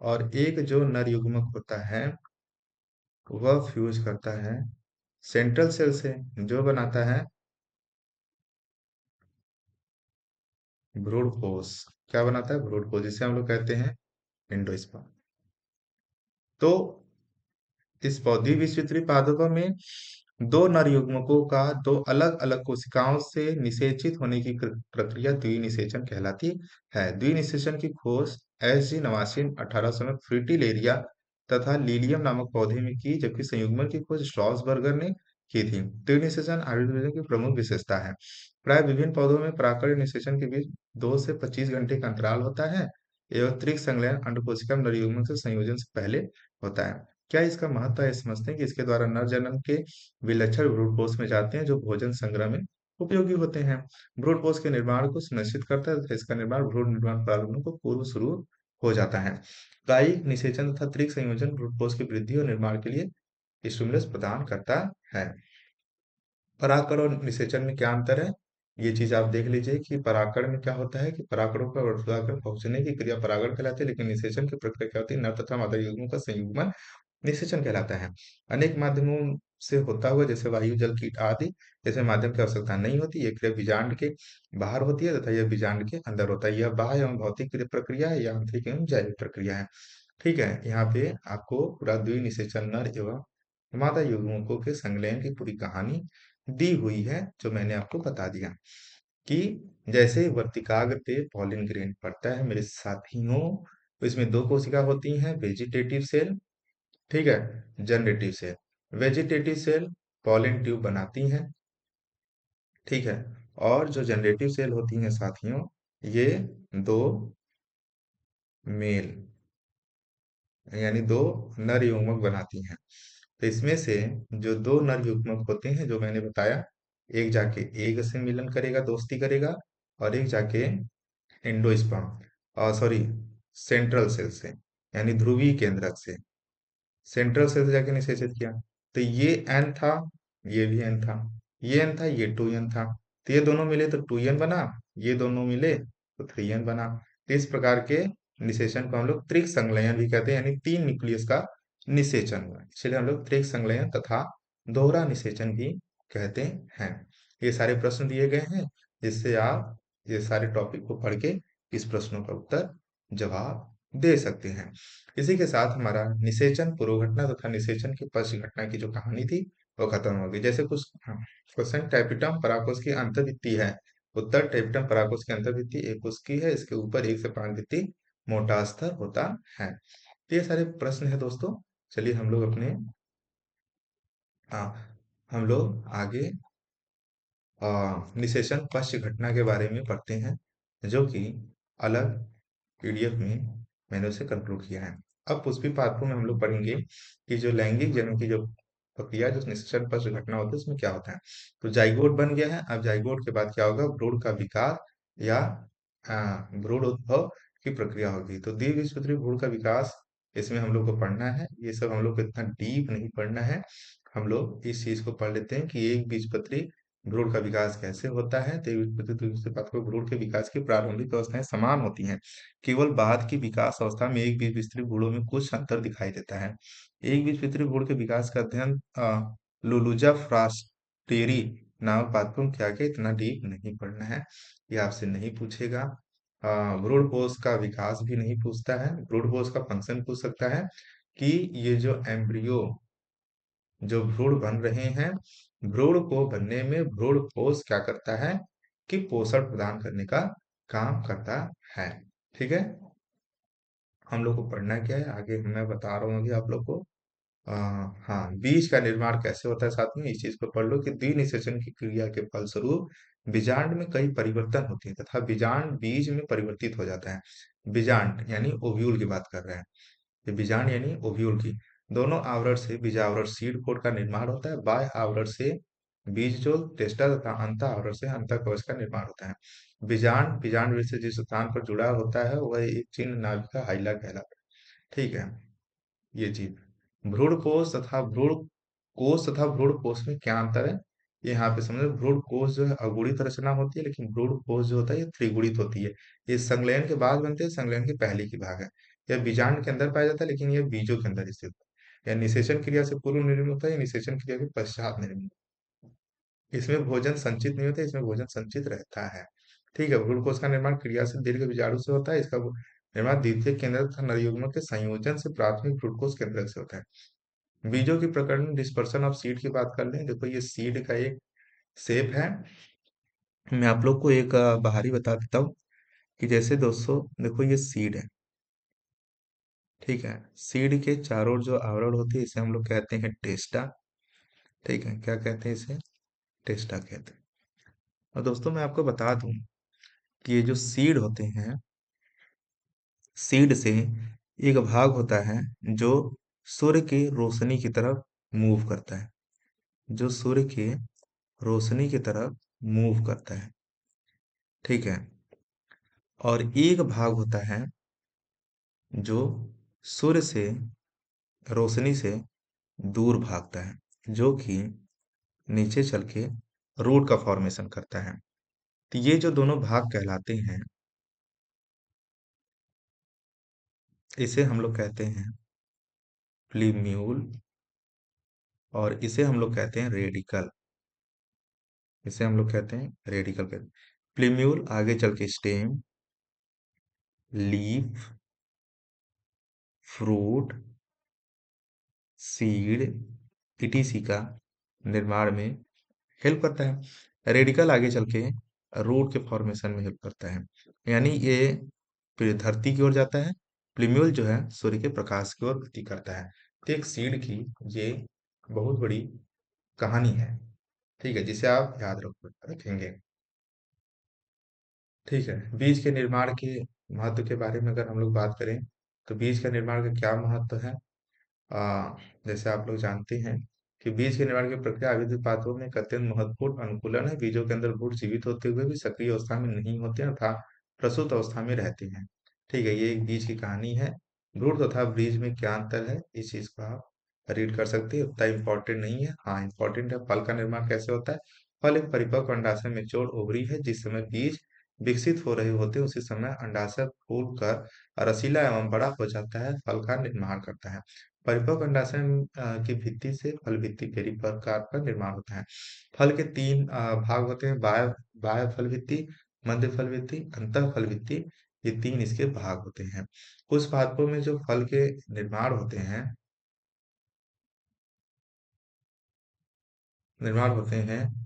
और एक जो नर युग्मक होता है वह फ्यूज करता है सेंट्रल सेल से, जो बनाता है भ्रूण कोश। क्या बनाता है? भ्रूण कोश, जिसे हम लोग कहते हैं एंडोस्पर्म। तो इस द्विबीजपत्री पादपों में दो नर युग्मकों का दो अलग अलग कोशिकाओं से निषेचित होने की प्रक्रिया द्विनिषेचन कहलाती है। द्विनिषेचन की खोज एस जी नवासिन 1800 में फ्रिटिलेरिया तथा लीलियम नामक पौधे में की, जबकि संयुग्मन की खोज स्ट्रॉसबर्गर ने की थी। द्विनिषेचन आयुर्वेद की प्रमुख विशेषता है। प्राय विभिन्न पौधों में परागकण निषेचन के बीच 2 से 25 घंटे का अंतराल होता है एवं त्रिक संलयन अंडकोशिका में नर युग्मक से संयोजन से पहले होता है। क्या इसका महत्व है? समझते हैं कि इसके द्वारा नर जनन के विलक्षण भ्रूणपोष में जाते हैं जो भोजन संग्रह में उपयोगी होते हैं। भ्रूणपोष के निर्माण को सुनिश्चित करता है तथा इसका निर्माण भ्रूण निर्माण प्रारंभ को पूर्व शुरू हो जाता है। कायिक निषेचन तथा त्रिक संयोजन भ्रूणपोष की वृद्धि और निर्माण के लिए स्टिमुलस प्रदान करता है। परागकण और निषेचन में क्या अंतर है? ये चीज आप देख लीजिए कि परागकण में क्या होता है कि परागकणों पर वर्तुलाकार पहुंचने की क्रिया परागण कहलाती है, लेकिन निषेचन की प्रक्रिया क्या होती है? नर तथा मादा युग्मों का संयुग्मन निषेचन कहलाता है। अनेक माध्यमों से होता हुआ, जैसे वायु, जल, कीट आदि जैसे माध्यम की आवश्यकता नहीं होती। यह क्रिया बीजांड के बाहर होती है तथा यह बीजांड के अंदर होता है। यह बाह्य एवं भौतिक प्रक्रिया है, यांत्रिक एवं जैविक प्रक्रिया है। ठीक है, यहाँ पे आपको पूरा द्विनिषेचन नर एवं मादा युग्मकों के संलयन की पूरी कहानी दी हुई है, जो मैंने आपको बता दिया कि जैसे वर्तिकाग्र पे पॉलिन ग्रेन पड़ता है मेरे साथियों, तो इसमें दो कोशिका होती हैं, वेजिटेटिव सेल, ठीक है, generative cell. Vegetative cell pollen tube बनाती हैं, ठीक है, और जो जनरेटिव सेल होती हैं साथियों, ये दो मेल यानी दो नर युग्मक बनाती हैं। तो इसमें से जो दो नर युग्मक होते हैं जो मैंने बताया, एक जाके एग से मिलन करेगा, दोस्ती करेगा, और एक जाके एंडोस्पर्म सॉरी सेंट्रल सेल से यानी ध्रुवीय केंद्रक से सेंट्रल सेल से जाके निषेचित किया। तो ये एन था, ये भी एन था, ये एन था, ये टू एन था। तो ये दोनों मिले तो टू एन बना, ये दोनों मिले तो थ्री एन बना। तो इस प्रकार के निषेचन को हम लोग त्रिक संलयन भी कहते हैं, यानी तीन न्यूक्लियस का निषेचन हुआ, इसलिए हम लोग त्रिक संलयन तथा दोहरा निषेचन भी कहते हैं। ये सारे प्रश्न दिए गए हैं, जिससे आप ये सारे टॉपिक को पढ़ के इस प्रश्नों का उत्तर जवाब दे सकते हैं। इसी के साथ हमारा निषेचन पूर्व घटना तथा निषेचन की पश्च घटना की जो कहानी थी वो खत्म हो गई। जैसे कुछ क्वेश्चन, टैपिटम पराकोष की अंतर्वृत्ति है। उत्तर, टैपिटम पराकोष की अंतर्वृत्ति एक उसकी है, इसके ऊपर 1 से 5 मोटा स्तर होता है। तो ये सारे प्रश्न है दोस्तों। चलिए हम लोग अपने हम लोग आगे निषेचन पश्च घटना के बारे में पढ़ते हैं, जो कि अलग पीडीएफ में मैंने उसे कंक्लूड किया है। अब पुष्पी पाठों में हम लोग पढ़ेंगे कि जो लैंगिक जन्म की जो प्रक्रिया, जो निषेचन पश्च घटना होती है, उसमें क्या होता है। तो जाइगोट बन गया है, अब जाइगोट के बाद क्या होगा, भ्रूण का विकास या भ्रूण उद्भव की प्रक्रिया होगी। तो द्विबीजपत्री भ्रूण का विकास, इसमें हम लोग को पढ़ना है। ये सब हम लोग को इतना डीप नहीं पढ़ना है, हम लोग इस चीज को पढ़ लेते हैं कि एक बीजपत्री भ्रूण का विकास कैसे होता है। तो एक बीजपत्री दूसरे पात्र को भ्रूण के विकास की प्रारंभिक अवस्थाएं समान होती हैं, केवल बाद की विकास अवस्था में एक बीजपत्री भ्रूणों में कुछ अंतर दिखाई देता है। एक बीजपत्री भ्रूण के विकास का अध्ययन लुलुजा फ्रास्टेरी नामक पाठ्यक्रम में क्या क्या इतना डीप नहीं पढ़ना है, ये आपसे नहीं पूछेगा। भ्रूण कोश का विकास भी नहीं पूछता है, भ्रूण कोश का फंक्शन पूछ सकता है कि ये जो एम्ब्रियो, जो भ्रूण बन रहे हैं, भ्रूण को बनने में भ्रूण कोश क्या करता है कि पोषण प्रदान करने का काम करता है। ठीक है, हम लोग को पढ़ना क्या है आगे मैं बता रहा हूँ अभी आप लोग को। आ, हाँ, बीज का निर्माण कैसे होता है, साथ में इस चीज को पढ़ लो कि द्विनिषेचन की क्रिया के फलस्वरूप बीजांड में कई परिवर्तन होते हैं तथा बीजांड बीज में परिवर्तित हो जाता है। बीजांड यानी ओव्यूल की बात कर रहे हैं, ये बीजांड यानी ओव्यूल की, दोनों आवरण से बीजावरण सीड कोड का निर्माण होता है। बाह्य आवरण से बीज जो टेस्टा तथा अंत आवरण से अंतःकवच का निर्माण होता है। बीजांड बीजांड वृत्त से जिस स्थान पर जुड़ा होता है वह एक चिन्ह नाभिका हाइला कहलाता है। ठीक है, ये चीज। भ्रूण कोश तथा भ्रूण कोश में क्या अंतर है, ये यहाँ पे समझो। भ्रूण कोश जो है अगुणित रचना होती है, लेकिन भ्रूण कोश जो होता है ये त्रिगुणित होती है। ये संलयन के बाद बनते हैं, संलयन के पहले की भाग है। यह बीजांड के अंदर पाया जाता है, लेकिन यह बीजों के अंदर स्थित है। यह निषेचन क्रिया से पूर्व निर्मित होता है, यह निषेचन क्रिया के पश्चात निर्मित। इसमें भोजन संचित नहीं होता, इसमें भोजन संचित रहता है। ठीक है, भ्रूण कोश का निर्माण क्रिया से दीर्घ बीजाणु से होता है। इसका निर्माण द्वितीय केंद्रक तथा नर युग्मक के संयोजन से प्राथमिक भ्रूण कोश केंद्रक से होता है। बीजों की प्रकरण डिस्पर्सन ऑफ सीड की बात कर लें। देखो ये सीड का एक शेप है। मैं आप लोग को एक बाहरी बता देता हूँ कि जैसे दोस्तों देखो ये सीड है, ठीक है। सीड के चारों ओर जो आवरण होती है इसे हम लोग कहते हैं टेस्टा, ठीक है। क्या कहते हैं इसे? टेस्टा कहते हैं। और दोस्तों मैं आपको बता दूं कि ये जो सीड होते हैं, सीड से एक भाग होता है जो सूर्य की रोशनी की तरफ मूव करता है, जो सूर्य की रोशनी की तरफ मूव करता है, ठीक है। और एक भाग होता है जो सूर्य से रोशनी से दूर भागता है, जो कि नीचे चल के रूट का फॉर्मेशन करता है। तो ये जो दोनों भाग कहलाते हैं, इसे हम लोग कहते हैं प्लीम्यूल, और इसे हम लोग कहते हैं रेडिकल। इसे हम लोग कहते हैं रेडिकल कहते हैं। प्लीम्यूल आगे चल के stem, leaf, fruit, seed, etc का निर्माण में हेल्प करता है। रेडिकल आगे चल के रूट के फॉर्मेशन में हेल्प करता है। यानी ये फिर धरती की ओर जाता है, प्लीम्यूल जो है सूर्य के प्रकाश की ओर गति करता है। तो एक सीड की ये बहुत बड़ी कहानी है, ठीक है, जिसे आप याद रखेंगे। ठीक है, बीज के निर्माण के महत्व के बारे में अगर हम लोग बात करें तो बीज का निर्माण का क्या महत्व है। आ, जैसे आप लोग जानते हैं कि बीज के निर्माण की प्रक्रिया विविध पात्रों में एक अत्यंत महत्वपूर्ण अनुकूलन है। बीजों के अंदर भ्रूण जीवित होते हुए भी सक्रिय अवस्था में नहीं होते हैं तथा प्रसूत अवस्था में रहते हैं। ठीक है, ये एक बीज की कहानी है। भ्रूण तथा बीज में क्या अंतर है, इस चीज को आप रीड कर सकते हैं, उतना इम्पोर्टेंट नहीं है। हाँ इम्पोर्टेंट है, फल का निर्माण कैसे होता है। फल एक परिपक्व अंडाशय में जोड़ ओवरी है। जिस समय बीज विकसित हो रहे होते हैं उसी समय अंडाशय फूल कर रसीला एवं बड़ा हो जाता है, फल का निर्माण करता है। परिपक्व अंडाशय की भित्ति से फल भित्ति पेरी प्रकार का निर्माण होता है। फल के तीन भाग होते हैं, बाह्य बाह्य फल भित्ति, मध्य फल भित्ति, अंतः फल भित्ति। ये तीन इसके भाग होते हैं। कुछ पादपों में जो फल के निर्माण होते हैं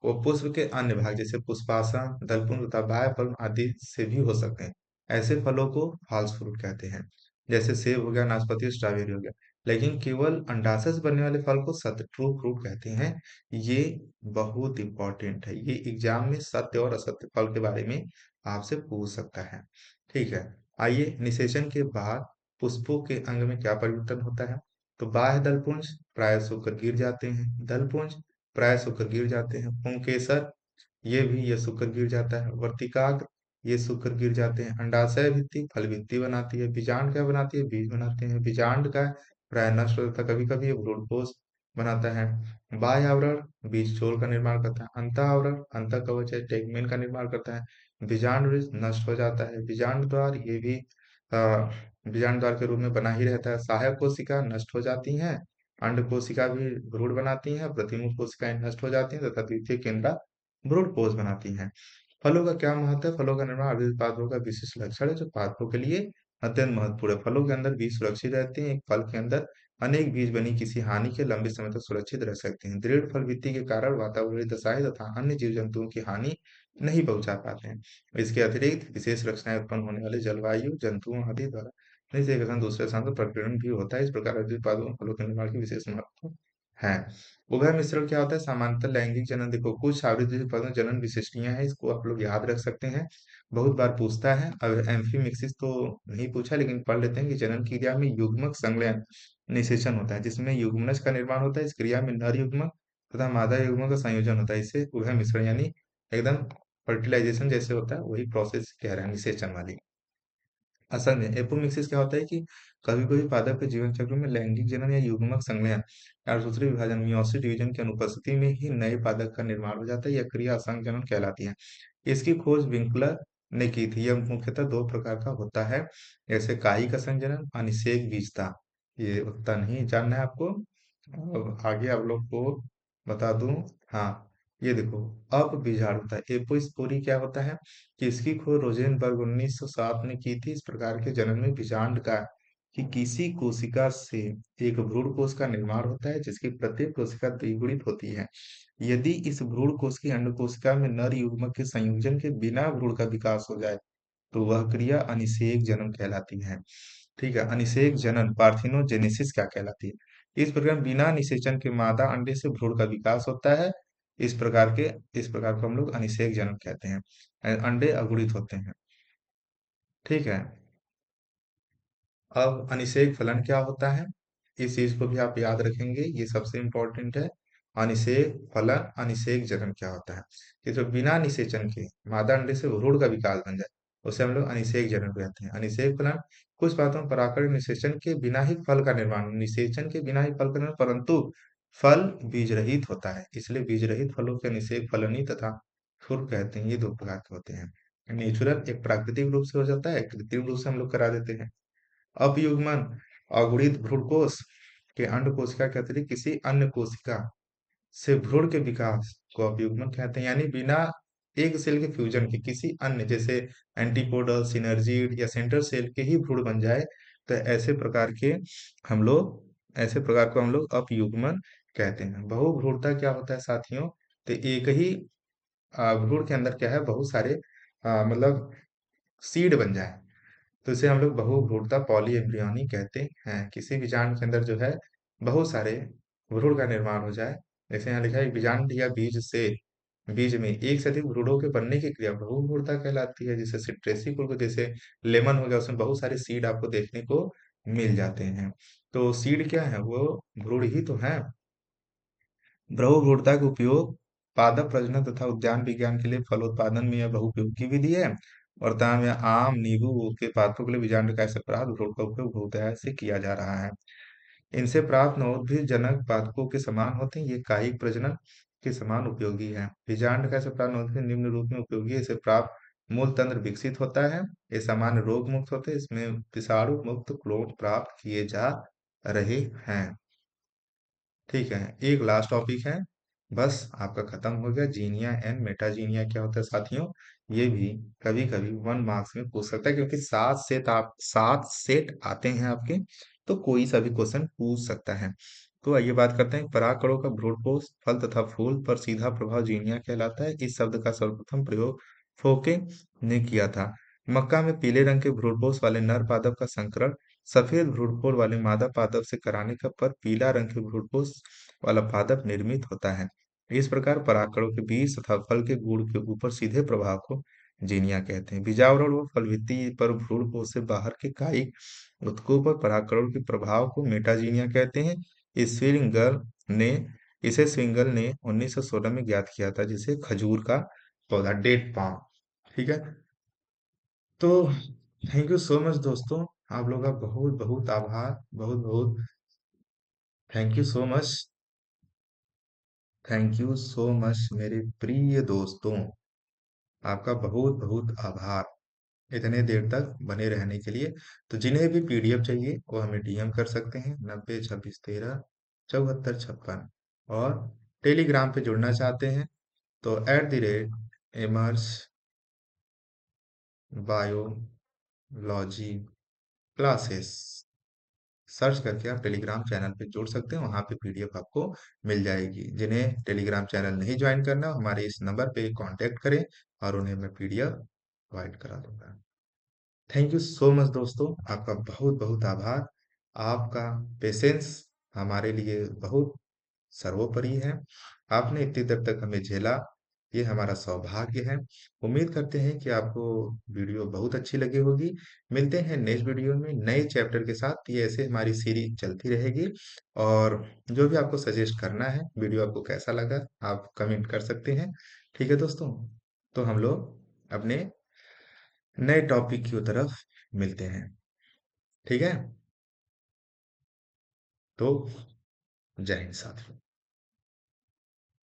वो पुष्प के अन्य भाग जैसे पुष्पासन, दलपुंज तथा बाह्य फल आदि से भी हो सकते हैं। ऐसे फलों को फॉल्स फ्रूट कहते हैं, जैसे सेब हो गया, नाशपाती, स्ट्रॉबेरी हो गया। लेकिन केवल अंडाशय से बनने वाले फल को सत्य ट्रू फ्रूट कहते हैं। ये बहुत इंपॉर्टेंट है, ये एग्जाम में सत्य और असत्य फल के बारे में आपसे पूछ सकता है। ठीक है, आइए निषेचन के बाद पुष्पों के अंग में क्या परिवर्तन होता है। तो बाह्य दलपुंज प्राय सूखकर गिर जाते हैं, दलपुंज प्राय सूखकर गिर जाते हैं, पुंकेसर ये सूखकर गिर जाता है, वर्तिकाग्र ये सूखकर गिर जाते हैं। अंडाशय भित्ति फल भित्ति बनाती है, बीजांड क्या बनाती है, बीज बनाते हैं। बीजांड का प्राय नष्ट हो जाता है, कभी कभी ये भ्रूणपोष बनाता है। बाह्य आवरण बीज छोल का निर्माण करता है, अंतः आवरण अंतः कवच है टेगमेन का निर्माण करता है। बीजांड वृक्ष नष्ट हो जाता है, बीजांड द्वार ये भी बीजांड द्वार के रूप में बना ही रहता है। सहायक कोशिका नष्ट हो जाती हैं, अंड कोशिका भी भ्रूण बनाती हैं, प्रतिमुख कोशिकाएं नष्ट हो जाती हैं तथा द्वितीय केंद्रा भ्रूण पोष बनाती हैं। फलों का क्या महत्व है। फलों का निर्माण अभिवृद्धि पादपों का विशिष्ट लक्षण है जो पादपों के लिए अत्यंत महत्वपूर्ण है। फलों के अंदर बीज सुरक्षित रहते हैं, एक फल के अंदर अनेक बीज बनी किसी हानि के लंबे समय तक सुरक्षित रह सकते हैं। दृढ़ फल भित्ति के कारण वातावरणीय दशाएं तथा अन्य जीव जंतुओं की हानि नहीं पहुंचा पाते हैं। इसके अतिरिक्त विशेष रचनाएं उत्पन्न होने वाले जलवायु जंतुओं आदि द्वारा नहीं से एक स्थान दूसरे स्थान पर प्रकीर्णन भी होता है। इस प्रकार उद्भिद पादपों में फलों के निर्माण की विशेष महत्व है। उभय मिश्रण क्या होता है। सामान्यतः लैंगिक जनन, देखो कुछ आवृत्ति पदों जनन विशिष्टियां हैं, इसको आप लोग याद रख सकते हैं, बहुत बार पूछता है। अब एम्फीमिक्सिस तो नहीं पूछा लेकिन पढ़ लेते हैं कि जनन की क्रिया में युग्मक संलयन निषेचन होता है, जिसमें युग्मनज का निर्माण होता है। इस क्रिया में नर युग्मक तथा मादा युग्मक का संयोजन होता है, इसे उभय मिश्रण यानी एकदम फर्टिलाइजेशन जैसे होता है वही प्रोसेस कह रहा है निषेचन वाली। असल में एपोमिक्सिस क्या होता है कि कभी कभी पादप के जीवन चक्र में लैंगिक जनन या युग्मक संलयन या सूत्री विभाजन मियोसिस डिवीजन की अनुपस्थिति में ही नए पादप का निर्माण हो जाता है। यह क्रिया असंग जनन कहलाती है। इसकी खोज विंकलर ने की थी। यह मुख्यतः दो प्रकार का होता है, जैसे कायिक असंजनन, अनिषेक बीजता। ये उतना नहीं जानना है आपको, अब आगे आप लोग को बता दूं। हाँ ये देखो, अब बीजाणुता एपोस्पोरी क्या होता है कि इसकी खोज रोजेनबर्ग 1907 ने की थी। इस प्रकार के जनन में बीजांड का कि किसी कोशिका से एक भ्रूण कोश का निर्माण होता है जिसकी प्रत्येक कोशिका द्विगुणित होती है। यदि इस भ्रूण कोश की अंड कोशिका में नर युग्मक के संयोजन के बिना भ्रूण का विकास हो जाए तो वह क्रिया अनिषेक जनन कहलाती है। ठीक है, अनिषेक जनन पार्थिनोजेनेसिस क्या कहलाती है। इस प्रकार बिना निषेचन के मादा अंडे से भ्रूण का विकास होता है। इस प्रकार के इस प्रकार को हम लोग अनिषेक जनन कहते हैं। अंडे अकुरित होते हैं। ठीक है। अब अनिषेक फलन क्या होता है, इस चीज को भी आप याद रखेंगे, ये सबसे इंपॉर्टेंट है। अनिषेक फलन अनिषेक जनन क्या होता है, कि जो बिना निषेचन के मादा अंडे से भ्रूण का विकास बन जाए उसे हम लोग अनिषेक जनन कहते हैं। अनिषेक फलन कुछ बातों में परागकण निषेचन के बिना ही फल का निर्माण, निषेचन के बिना ही फल का निर्माण, परंतु फल बीज रहित होता है, इसलिए बीज रहित फलों के अनिषेक फलनी तथा फुल कहते हैं। ये दो प्रकार के होते हैं। नेचुरल एक प्राकृतिक रूप से हो जाता है, कृत्रिम रूप से हम लोग करा देते हैं। अपयुग्मन अगुणित भ्रूणकोश के अंड कोशिका के अतिरिक्त किसी अन्य कोशिका से भ्रूण के विकास को अपयुग्मन कहते हैं। यानी बिना एक सेल के फ्यूजन के किसी अन्य जैसे एंटीपोडल, सिनर्जिड या सेंट्रल सेल के ही भ्रूण बन जाए तो ऐसे प्रकार को हम लोग अपयुग्मन कहते हैं। बहुभ्रूणता क्या होता है साथियों, तो एक ही भ्रूण के अंदर क्या है, बहुत सारे मतलब सीड बन जाए तो इसे हम लोग बहुभ्रूणता पॉली एम्ब्रियोनी कहते हैं। किसी बीजांड के अंदर जो है बहुत सारे भ्रूण का निर्माण हो जाए, जैसे यहाँ लिखा है बीजांड या बीज में एक से अधिक भ्रूणों के बनने की क्रिया बहुभ्रूणता कहलाती है। जैसे सिट्रेसी को जैसे लेमन हो गया, उसमें बहुत सारे सीड आपको देखने को मिल जाते हैं। तो सीड क्या है, वो भ्रूण ही तो है। बहुभ्रूणता का उपयोग पादप प्रजनन तथा उद्यान विज्ञान के लिए फलोत्पादन में यह बहुउपयोगी विधि है। वर्तमान में आम, नींबू के पादपों के लिए बीजांड का ऐसे प्राप्त भ्रूण का उपयोग बहुतायत से किया जा रहा है। इनसे प्राप्त नवोद्भिद जनक पादपों के समान होते हैं, ये कायिक प्रजनन के समान उपयोगी है। बीजांड का ऐसे प्राप्त नवोद्भिद निम्न रूप में उपयोगी है। इसे प्राप्त मूल तंत्र विकसित होता है, ये सामान्य रोग मुक्त होते हैं, इसमें विषाणु मुक्त क्लोन प्राप्त किए जा रहे हैं। ठीक है, एक लास्ट टॉपिक है, बस आपका खत्म हो गया। जीनिया एंड मेटाजीनिया क्या होता है साथियों, ये भी कभी कभी 1 मार्क्स में पूछ सकता है, क्योंकि 7 सेट आते हैं आपके, तो कोई सा भी क्वेश्चन पूछ सकता है। तो आइए बात करते हैं परागकणों का भ्रूणपोष फल तथा फूल पर सीधा प्रभाव जीनिया कहलाता है। इस शब्द का सर्वप्रथम प्रयोग फोके ने किया था। मक्का में पीले रंग के भ्रूणपोष वाले नर पादप का संकरण सफेद भ्रूणपोष वाले मादा पादप से कराने का पर पीला रंग के भ्रूणपोष वाला पादप निर्मित होता है। इस प्रकार परागकणों के बीज तथा फल के गुण के ऊपर सीधे प्रभाव को जीनिया कहते हैं। बीजावरण व फलभित्ति पर भ्रूणपोष से बाहर के कायिक ऊतकों पर परागकणों के प्रभाव को मेटाजीनिया कहते हैं। इस स्विंगल ने इसे स्विंगल ने 1916 में ज्ञात किया था, जिसे खजूर का पौधा, डेट पाम। ठीक है, तो थैंक यू सो मच दोस्तों, आप लोगों का बहुत बहुत आभार, बहुत बहुत thank you so much. Thank you so much मेरे प्रिय दोस्तों, आपका बहुत बहुत आभार इतने देर तक बने रहने के लिए। तो जिन्हें भी पीडीएफ चाहिए वो हमें डीएम कर सकते हैं 9026137456। और टेलीग्राम पे जुड़ना चाहते हैं तो @emerge बायोलॉजी क्लासेस सर्च करके आप टेलीग्राम चैनल पे जुड़ सकते हैं, वहां पे पीडीएफ आपको मिल जाएगी। जिन्हें टेलीग्राम चैनल नहीं ज्वाइन करना हमारे इस नंबर पे कांटेक्ट करें और उन्हें मैं पीडीएफ प्रोवाइड करा दूंगा। थैंक यू सो मच दोस्तों, आपका बहुत बहुत आभार। आपका पेशेंस हमारे लिए बहुत सर्वोपरि है। आपने इतनी देर तक हमें झेला, ये हमारा सौभाग्य है। उम्मीद करते हैं कि आपको वीडियो बहुत अच्छी लगी होगी। मिलते हैं नेक्स्ट वीडियो में नए चैप्टर के साथ। ये ऐसे हमारी सीरीज चलती रहेगी, और जो भी आपको सजेस्ट करना है, वीडियो आपको कैसा लगा आप कमेंट कर सकते हैं। ठीक है दोस्तों, तो हम लोग अपने नए टॉपिक की तरफ मिलते हैं। ठीक है, तो जय हिंद साथियों।